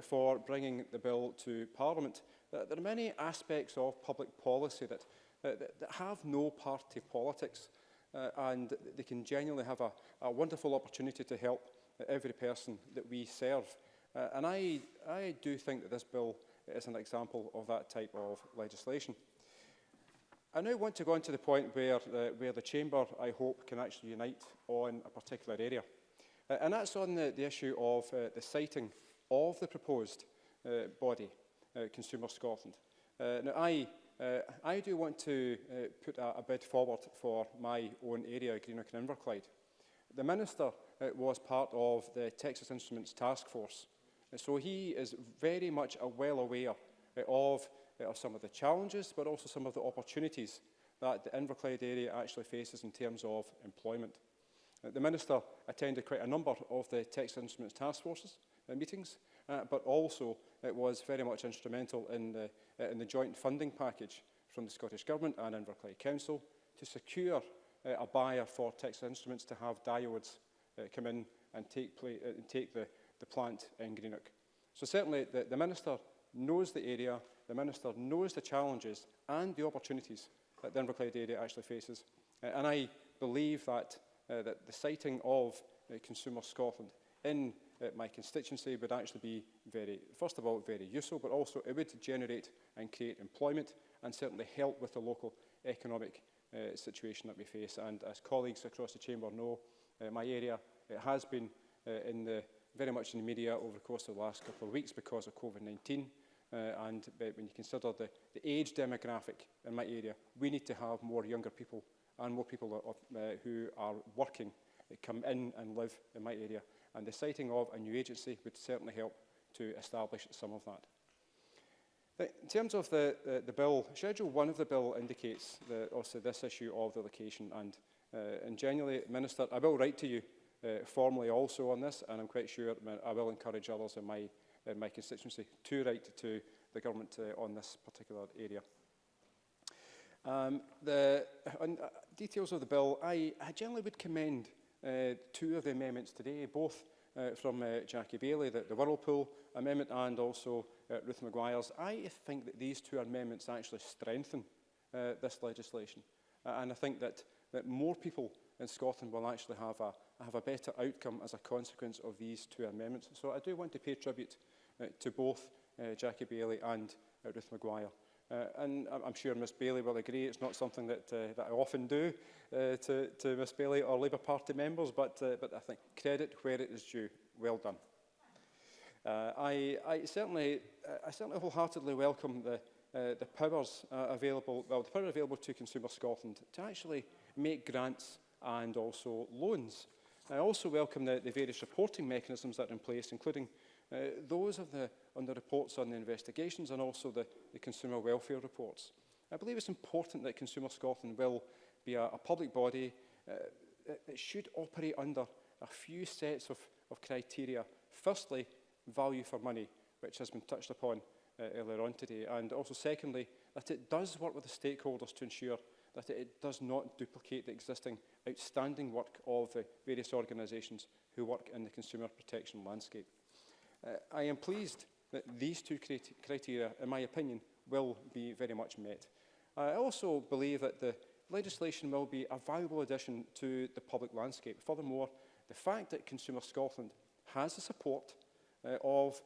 for bringing the bill to Parliament. There are many aspects of public policy that have no party politics, and they can genuinely have a wonderful opportunity to help every person that we serve. And I do think that this bill is an example of that type of legislation. I now want to go on to the point where the Chamber, I hope, can actually unite on a particular area. And that's on the issue of the siting of the proposed body, Consumer Scotland. Now, I do want to put a bid forward for my own area, Greenock and Inverclyde. The Minister was part of the Texas Instruments Task Force, so he is very much well aware of some of the challenges, but also some of the opportunities that the Inverclyde area actually faces in terms of employment. The Minister attended quite a number of the Texas Instruments Task Forces meetings, but also it was very much instrumental in the joint funding package from the Scottish Government and Inverclyde Council to secure a buyer for Texas Instruments to have diodes come in and take the plant in Greenock. So certainly the Minister knows the area, the Minister knows the challenges and the opportunities that the Inverclyde area actually faces. And I believe that the siting of Consumer Scotland in my constituency would actually be first of all, very useful, but also it would generate and create employment and certainly help with the local economic situation that we face. And as colleagues across the Chamber know, my area has been very much in the media over the course of the last couple of weeks because of COVID-19. And when you consider the age demographic in my area, we need to have more younger people and more people who are working come in and live in my area. And the siting of a new agency would certainly help to establish some of that. In terms of the bill, Schedule 1 of the bill indicates also this issue of the location. And genuinely, Minister, I will write to you formally also on this, and I'm quite sure I will encourage others in my constituency to write to the government on this particular area. On details of the bill, I generally would commend two of the amendments today, both from Jackie Bailey, the Whirlpool Amendment, and also Ruth Maguire's. I think that these two amendments actually strengthen this legislation. And I think that more people in Scotland will actually have a better outcome as a consequence of these two amendments. So I do want to pay tribute to both Jackie Bailey and Ruth Maguire. And I'm sure Miss Bailey will agree it's not something that I often do to Miss Bailey or Labour Party members, but I think credit where it is due. Well done. I certainly wholeheartedly welcome the powers available to Consumer Scotland to actually make grants and also loans. I also welcome the various reporting mechanisms that are in place, including those on the reports on the investigations and also the consumer welfare reports. I believe it's important that Consumer Scotland will be a public body. It should operate under a few sets of criteria. Firstly, value for money, which has been touched upon earlier on today. And also secondly, that it does work with the stakeholders to ensure that it does not duplicate the existing outstanding work of various organisations who work in the consumer protection landscape. I am pleased that these two criteria, in my opinion, will be very much met. I also believe that the legislation will be a valuable addition to the public landscape. Furthermore, the fact that Consumer Scotland has the support of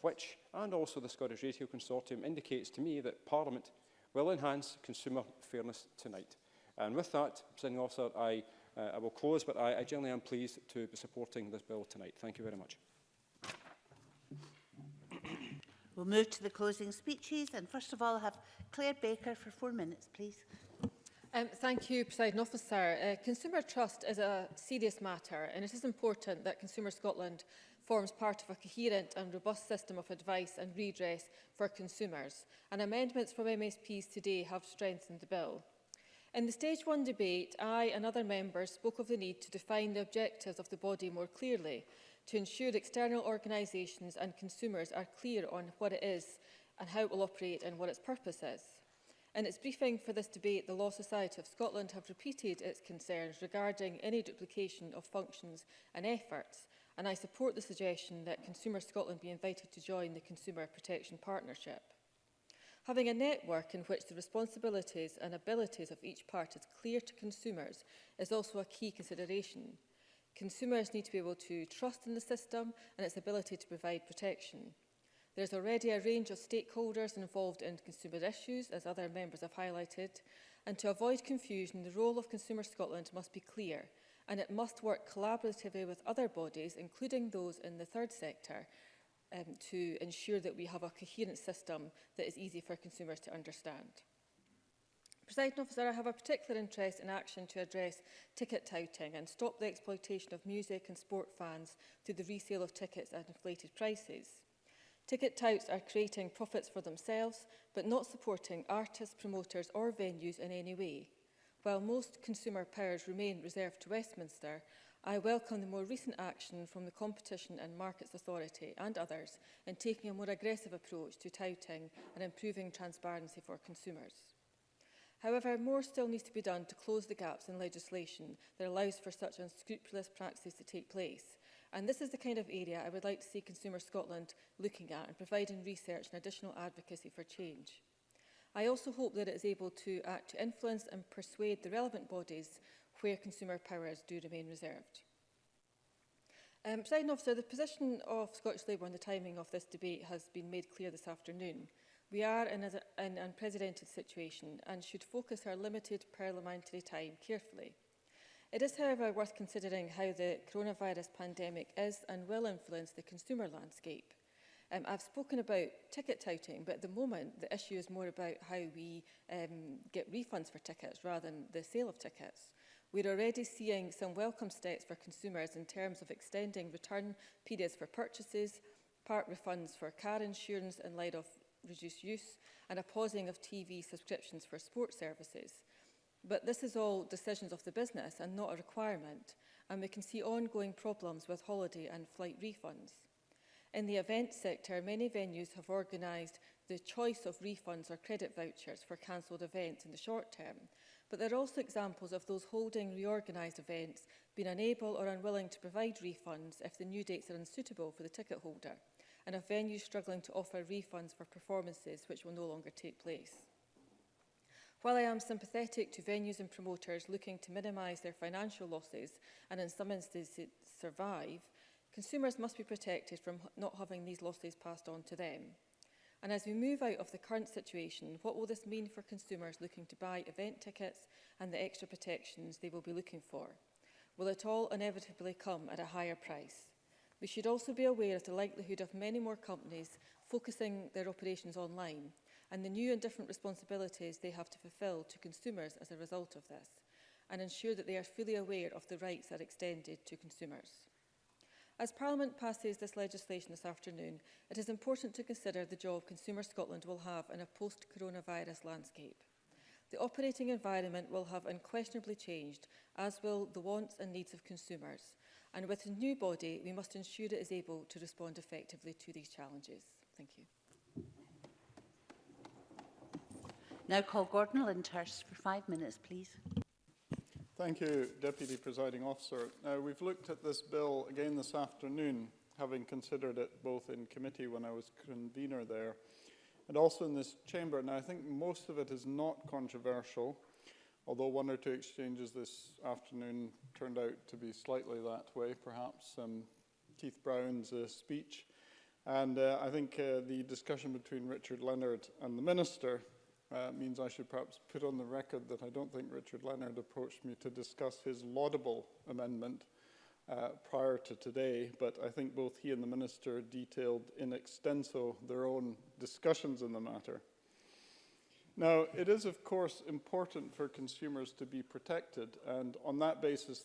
which and also the Scottish Retail Consortium indicates to me that Parliament will enhance consumer fairness tonight. And with that, Presiding Officer, I will close, but I generally am pleased to be supporting this bill tonight. Thank you very much. We'll move to the closing speeches, and first of all, I'll have Claire Baker for 4 minutes, please. Thank you, Presiding Officer. Consumer trust is a serious matter, and it is important that Consumer Scotland forms part of a coherent and robust system of advice and redress for consumers, and amendments from MSPs today have strengthened the bill. In the Stage 1 debate, I and other members spoke of the need to define the objectives of the body more clearly, to ensure external organisations and consumers are clear on what it is and how it will operate and what its purpose is. In its briefing for this debate, the Law Society of Scotland have repeated its concerns regarding any duplication of functions and efforts, and I support the suggestion that Consumer Scotland be invited to join the Consumer Protection Partnership. Having a network in which the responsibilities and abilities of each part is clear to consumers is also a key consideration. Consumers need to be able to trust in the system and its ability to provide protection. There is already a range of stakeholders involved in consumer issues, as other members have highlighted, and to avoid confusion, the role of Consumer Scotland must be clear, and it must work collaboratively with other bodies, including those in the third sector, to ensure that we have a coherent system that is easy for consumers to understand. Presiding Officer, I have a particular interest in action to address ticket touting and stop the exploitation of music and sport fans through the resale of tickets at inflated prices. Ticket touts are creating profits for themselves, but not supporting artists, promoters or venues in any way. While most consumer powers remain reserved to Westminster, I welcome the more recent action from the Competition and Markets Authority and others in taking a more aggressive approach to touting and improving transparency for consumers. However, more still needs to be done to close the gaps in legislation that allows for such unscrupulous practices to take place. And this is the kind of area I would like to see Consumer Scotland looking at and providing research and additional advocacy for change. I also hope that it is able to act to influence and persuade the relevant bodies where consumer powers do remain reserved. Presiding Officer, the position of Scottish Labour on the timing of this debate has been made clear this afternoon. We are in an unprecedented situation and should focus our limited parliamentary time carefully. It is, however, worth considering how the coronavirus pandemic is and will influence the consumer landscape. I've spoken about ticket touting, but at the moment the issue is more about how we get refunds for tickets rather than the sale of tickets. We're already seeing some welcome steps for consumers in terms of extending return periods for purchases, part refunds for car insurance in light of reduced use, and a pausing of TV subscriptions for sports services. But this is all decisions of the business and not a requirement, and we can see ongoing problems with holiday and flight refunds. In the event sector, many venues have organised the choice of refunds or credit vouchers for cancelled events in the short term, but there are also examples of those holding reorganised events being unable or unwilling to provide refunds if the new dates are unsuitable for the ticket holder, and of venues struggling to offer refunds for performances which will no longer take place. While I am sympathetic to venues and promoters looking to minimise their financial losses and in some instances survive, consumers must be protected from not having these losses passed on to them. And as we move out of the current situation, what will this mean for consumers looking to buy event tickets and the extra protections they will be looking for? Will it all inevitably come at a higher price? We should also be aware of the likelihood of many more companies focusing their operations online and the new and different responsibilities they have to fulfil to consumers as a result of this, and ensure that they are fully aware of the rights that are extended to consumers. As Parliament passes this legislation this afternoon, it is important to consider the job Consumer Scotland will have in a post-coronavirus landscape. The operating environment will have unquestionably changed, as will the wants and needs of consumers. And with the new body, we must ensure it is able to respond effectively to these challenges. Thank you. Now call Gordon Lyndhurst for 5 minutes, please. Thank you, Deputy Presiding Officer. Now, we've looked at this bill again this afternoon, having considered it both in committee when I was convener there, and also in this chamber. Now, I think most of it is not controversial, although one or two exchanges this afternoon turned out to be slightly that way, perhaps. Keith Brown's speech. And I think the discussion between Richard Leonard and the Minister means I should perhaps put on the record that I don't think Richard Leonard approached me to discuss his laudable amendment prior to today, but I think both he and the Minister detailed in extenso their own discussions in the matter. Now, it is, of course, important for consumers to be protected, and on that basis,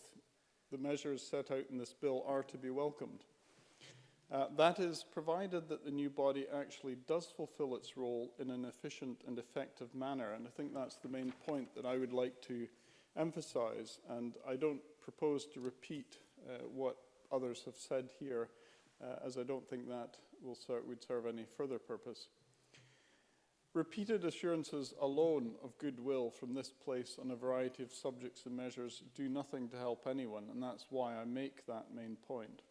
the measures set out in this bill are to be welcomed. That is provided that the new body actually does fulfill its role in an efficient and effective manner. And I think that's the main point that I would like to emphasise. And I don't propose to repeat what others have said here, as I don't think that would serve any further purpose. Repeated assurances alone of goodwill from this place on a variety of subjects and measures do nothing to help anyone, and that's why I make that main point.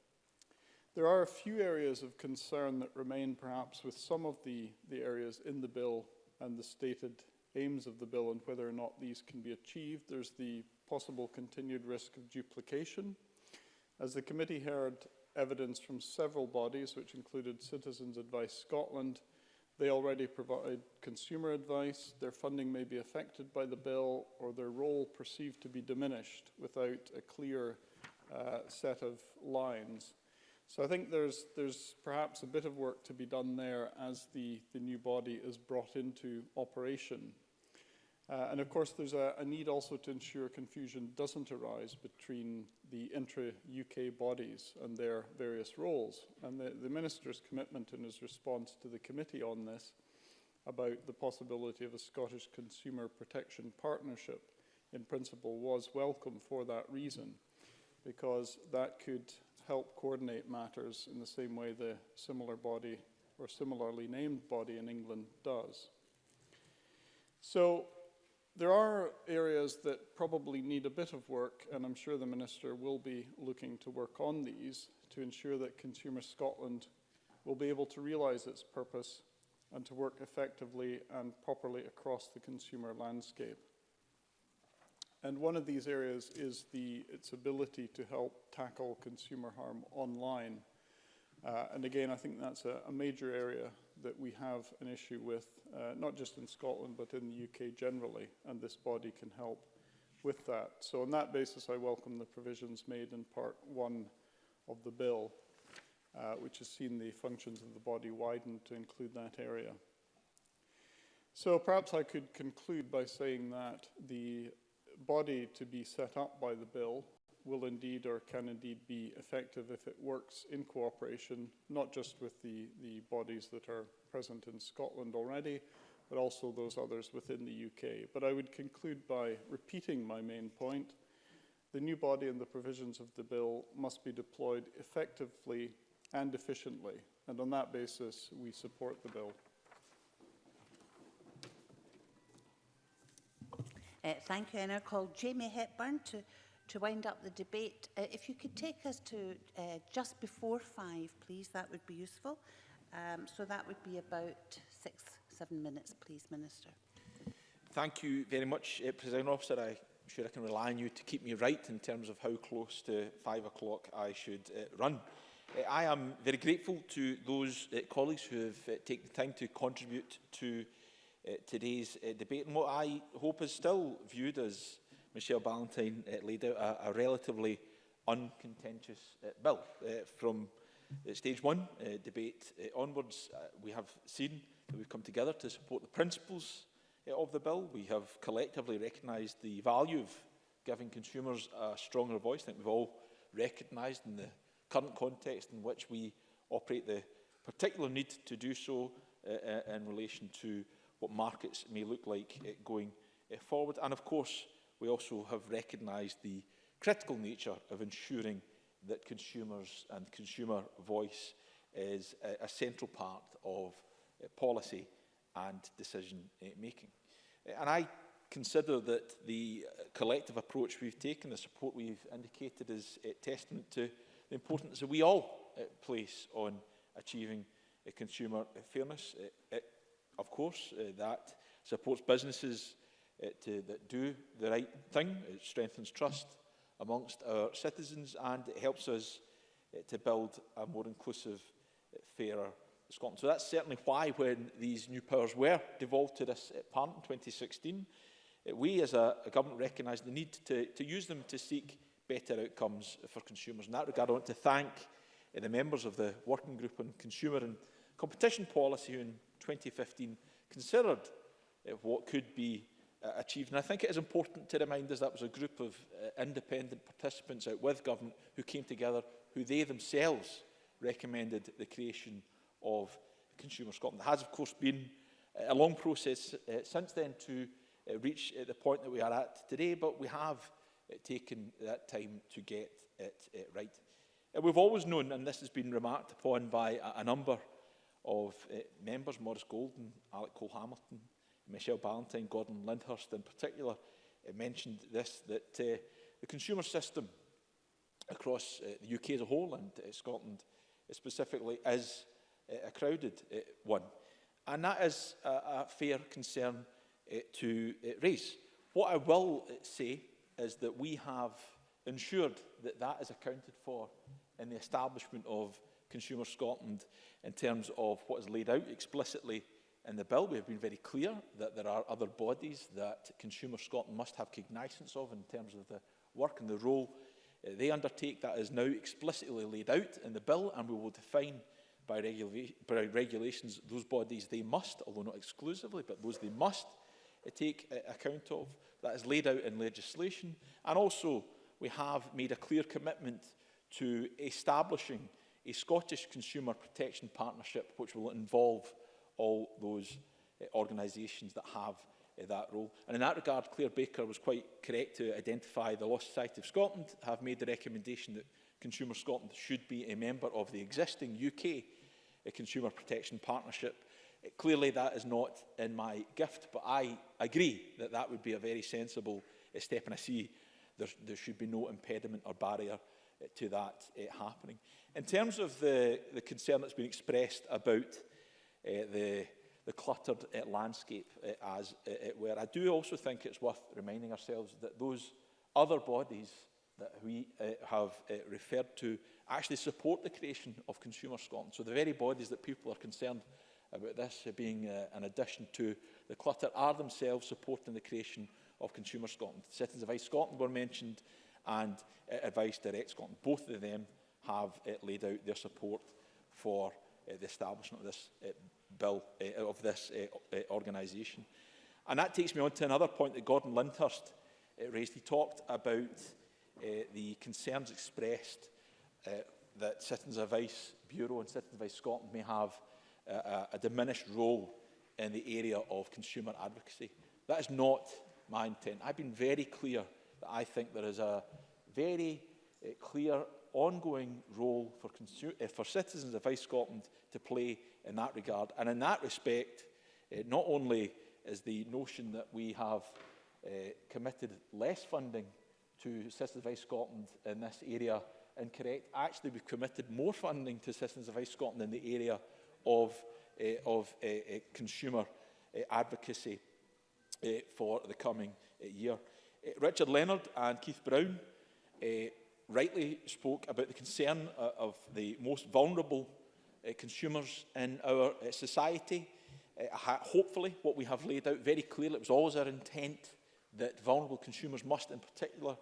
There are a few areas of concern that remain perhaps with some of the areas in the bill and the stated aims of the bill and whether or not these can be achieved. There's the possible continued risk of duplication. As the committee heard evidence from several bodies, which included Citizens Advice Scotland, they already provide consumer advice. Their funding may be affected by the bill or their role perceived to be diminished without a clear set of lines. So I think there's perhaps a bit of work to be done there as the new body is brought into operation. And of course, there's a need also to ensure confusion doesn't arise between the intra-UK bodies and their various roles. And the Minister's commitment in his response to the committee on this about the possibility of a Scottish Consumer Protection Partnership in principle was welcome for that reason, because that could help coordinate matters in the same way the similar body or similarly named body in England does. So there are areas that probably need a bit of work, and I'm sure the Minister will be looking to work on these to ensure that Consumer Scotland will be able to realise its purpose and to work effectively and properly across the consumer landscape. And one of these areas is its ability to help tackle consumer harm online. And again, I think that's a major area that we have an issue with, not just in Scotland, but in the UK generally, and this body can help with that. So on that basis, I welcome the provisions made in Part 1 of the bill, which has seen the functions of the body widened to include that area. So perhaps I could conclude by saying that the body to be set up by the bill will indeed or can indeed be effective if it works in cooperation, not just with the bodies that are present in Scotland already, but also those others within the UK. But I would conclude by repeating my main point. The new body and the provisions of the bill must be deployed effectively and efficiently, and on that basis we support the bill. Thank you. And I call Jamie Hepburn to wind up the debate. If you could take us to just before 5, please, that would be useful. So that would be about 6-7 minutes, please, Minister. Thank you very much, Presiding Officer. I'm sure I can rely on you to keep me right in terms of how close to 5 o'clock I should run. I am very grateful to those colleagues who have taken the time to contribute to today's debate, and what I hope is still viewed, as Michelle Ballantyne laid out, a relatively uncontentious bill. From stage 1 debate onwards, we have seen that we've come together to support the principles of the bill. We have collectively recognised the value of giving consumers a stronger voice. I think we've all recognised in the current context in which we operate the particular need to do so in relation to what markets may look like going forward. And of course, we also have recognised the critical nature of ensuring that consumers and consumer voice is a central part of policy and decision making. And I consider that the collective approach we've taken, the support we've indicated, is testament to the importance that we all place on achieving consumer fairness. Of course, that supports businesses that do the right thing. It strengthens trust amongst our citizens, and it helps us to build a more inclusive, fairer Scotland. So that's certainly why, when these new powers were devolved to this Parliament in 2016, we as a government recognised the need to use them to seek better outcomes for consumers. In that regard, I want to thank the members of the Working Group on Consumer and Competition Policy who in 2015 considered what could be achieved. And I think it is important to remind us that was a group of independent participants out with government who came together, who they themselves recommended the creation of Consumer Scotland. It has, of course, been a long process since then to reach the point that we are at today, but we have taken that time to get it right. We've always known, and this has been remarked upon by a number of members, Maurice Golden, Alec Cole-Hamilton, Michelle Ballantyne, Gordon Lyndhurst in particular, mentioned this, that the consumer system across the UK as a whole and Scotland specifically is a crowded one. And that is a fair concern to raise. What I will say is that we have ensured that that is accounted for in the establishment of Consumer Scotland in terms of what is laid out explicitly in the bill. We have been very clear that there are other bodies that Consumer Scotland must have cognizance of in terms of the work and the role they undertake. That is now explicitly laid out in the bill, and we will define by regulations those bodies they must, although not exclusively, but those they must take account of. That is laid out in legislation. And also, we have made a clear commitment to establishing a Scottish Consumer Protection Partnership, which will involve all those organisations that have that role. And in that regard, Claire Baker was quite correct to identify the Law Society of Scotland have made the recommendation that Consumer Scotland should be a member of the existing UK Consumer Protection Partnership. Clearly that is not in my gift, but I agree that that would be a very sensible step, and I see there should be no impediment or barrier to that happening. In terms of the concern that's been expressed about the cluttered landscape, as it were, I do also think it's worth reminding ourselves that those other bodies that we have referred to actually support the creation of Consumer Scotland. So the very bodies that people are concerned about this being an addition to the clutter are themselves supporting the creation of Consumer Scotland. Citizens Advice Scotland were mentioned, and Advice Direct Scotland. Both of them have laid out their support for the establishment of this bill, of this organisation. And that takes me on to another point that Gordon Lyndhurst raised. He talked about the concerns expressed that Citizens Advice Bureau and Citizens Advice Scotland may have a diminished role in the area of consumer advocacy. That is not my intent. I've been very clear that I think there is a very clear ongoing role for Citizens Advice Scotland to play in that regard. And in that respect, not only is the notion that we have committed less funding to Citizens Advice Scotland in this area incorrect, actually we've committed more funding to Citizens Advice Scotland in the area of consumer advocacy for the coming year. Richard Leonard and Keith Brown rightly spoke about the concern of the most vulnerable consumers in our society. Hopefully, what we have laid out very clearly, it was always our intent that vulnerable consumers must in particular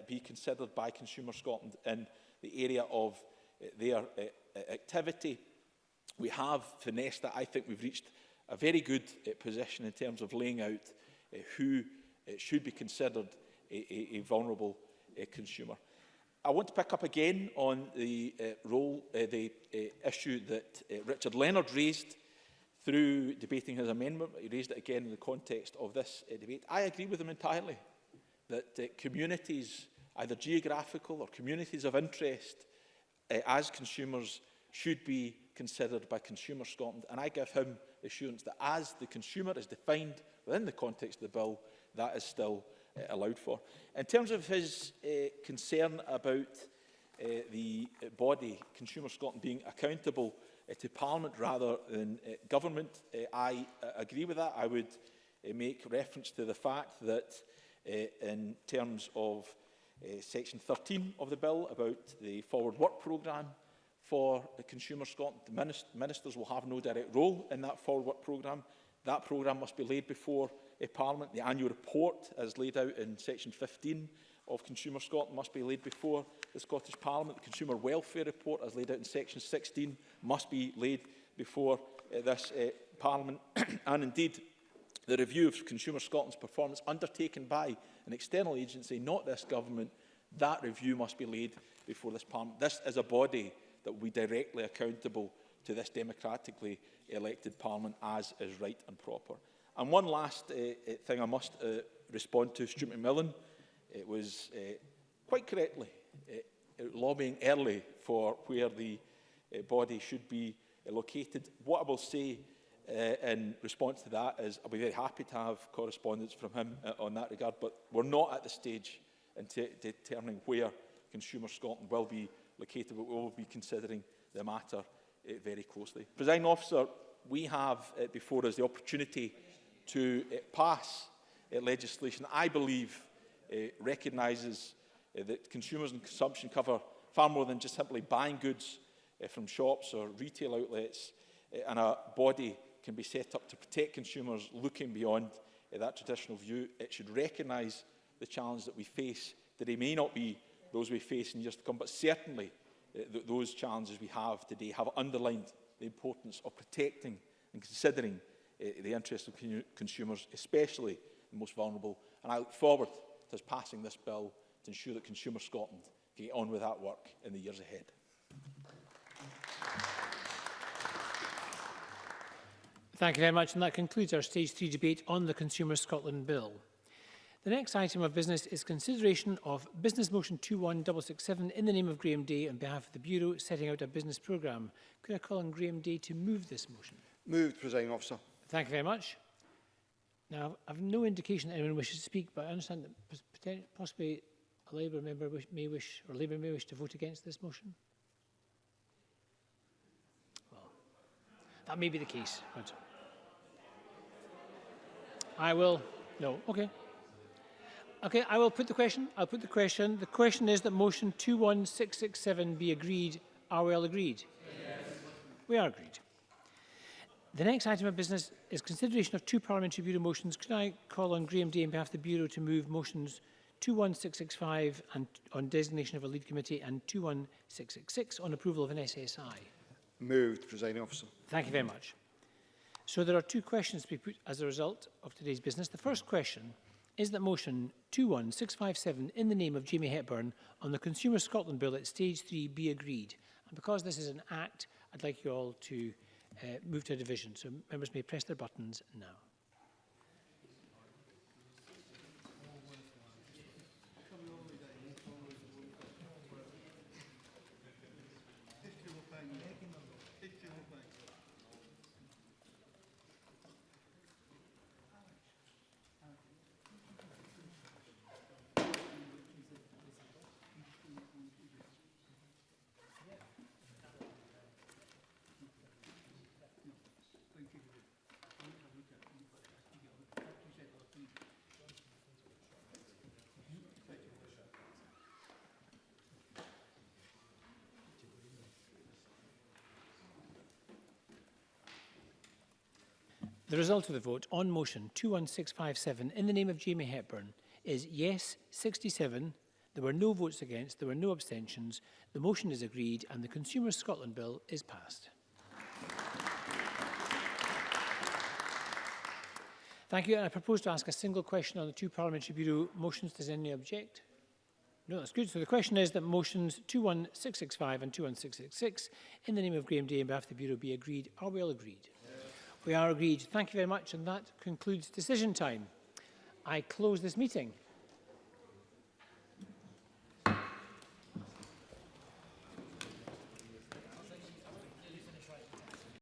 be considered by Consumer Scotland in the area of their activity. We have finessed that. I think we've reached a very good position in terms of laying out who should be considered a vulnerable consumer. I want to pick up again on the issue that Richard Leonard raised through debating his amendment. He raised it again in the context of this debate. I agree with him entirely that communities, either geographical or communities of interest, as consumers should be considered by Consumer Scotland, and I give him assurance that as the consumer is defined within the context of the bill, that is still allowed for. In terms of his concern about the body, Consumer Scotland, being accountable to Parliament rather than government, I agree with that. I would make reference to the fact that in terms of section 13 of the bill about the forward work programme for Consumer Scotland, the ministers will have no direct role in that forward work programme. That programme must be laid before Parliament. The annual report, as laid out in section 15 of Consumer Scotland, must be laid before the Scottish Parliament. The Consumer Welfare Report, as laid out in section 16, must be laid before this Parliament. And indeed, the review of Consumer Scotland's performance undertaken by an external agency, not this government, that review must be laid before this Parliament. This is a body that will be directly accountable to this democratically elected Parliament, as is right and proper. And one last thing I must respond to, Stuart McMillan. It was quite correctly lobbying early for where the body should be located. What I will say in response to that is I'll be very happy to have correspondence from him on that regard, but we're not at the stage in determining where Consumer Scotland will be located, but we will be considering the matter very closely. Presiding Officer, we have before us the opportunity to pass legislation I believe recognises that consumers and consumption cover far more than just simply buying goods from shops or retail outlets, and a body can be set up to protect consumers looking beyond that traditional view. It should recognise the challenge that we face today may not be those we face in years to come, but certainly those challenges we have today have underlined the importance of protecting and considering the interests of consumers, especially the most vulnerable. And I look forward to us passing this bill to ensure that Consumer Scotland can get on with that work in the years ahead. Thank you very much, and that concludes our Stage 3 debate on the Consumer Scotland Bill. The next item of business is consideration of Business Motion 21667 in the name of Graham Day on behalf of the Bureau setting out a business programme. Could I call on Graham Day to move this motion? Moved, Presiding Officer. Thank you very much. Now, I have no indication that anyone wishes to speak, but I understand that possibly a Labour member may wish to vote against this motion. Well, that may be the case, but I will. No, okay. Okay, I will put the question. I'll put the question. The question is that motion 21667 be agreed. Are we all agreed? Yes. We are agreed. The next item of business is consideration of two Parliamentary Bureau motions. Could I call on Graham Day on behalf of the Bureau to move motions 21665 and on designation of a lead committee and 21666 on approval of an SSI? Moved, Presiding Officer. Thank you very much. So there are two questions to be put as a result of today's business. The first question is that motion 21657 in the name of Jamie Hepburn on the Consumer Scotland Bill at Stage 3 be agreed. And because this is an act, I'd like you all to move to a division. So members may press their buttons now. The result of the vote on motion 21657 in the name of Jamie Hepburn is yes 67, there were no votes against, there were no abstentions, the motion is agreed and the Consumer Scotland Bill is passed. Thank you, and I propose to ask a single question on the two Parliamentary Bureau motions. Does anyone object? No, that's good. So the question is that motions 21665 and 21666 in the name of Graham Day on behalf of the Bureau be agreed. Are we all agreed? We are agreed. Thank you very much, and that concludes decision time. I close this meeting.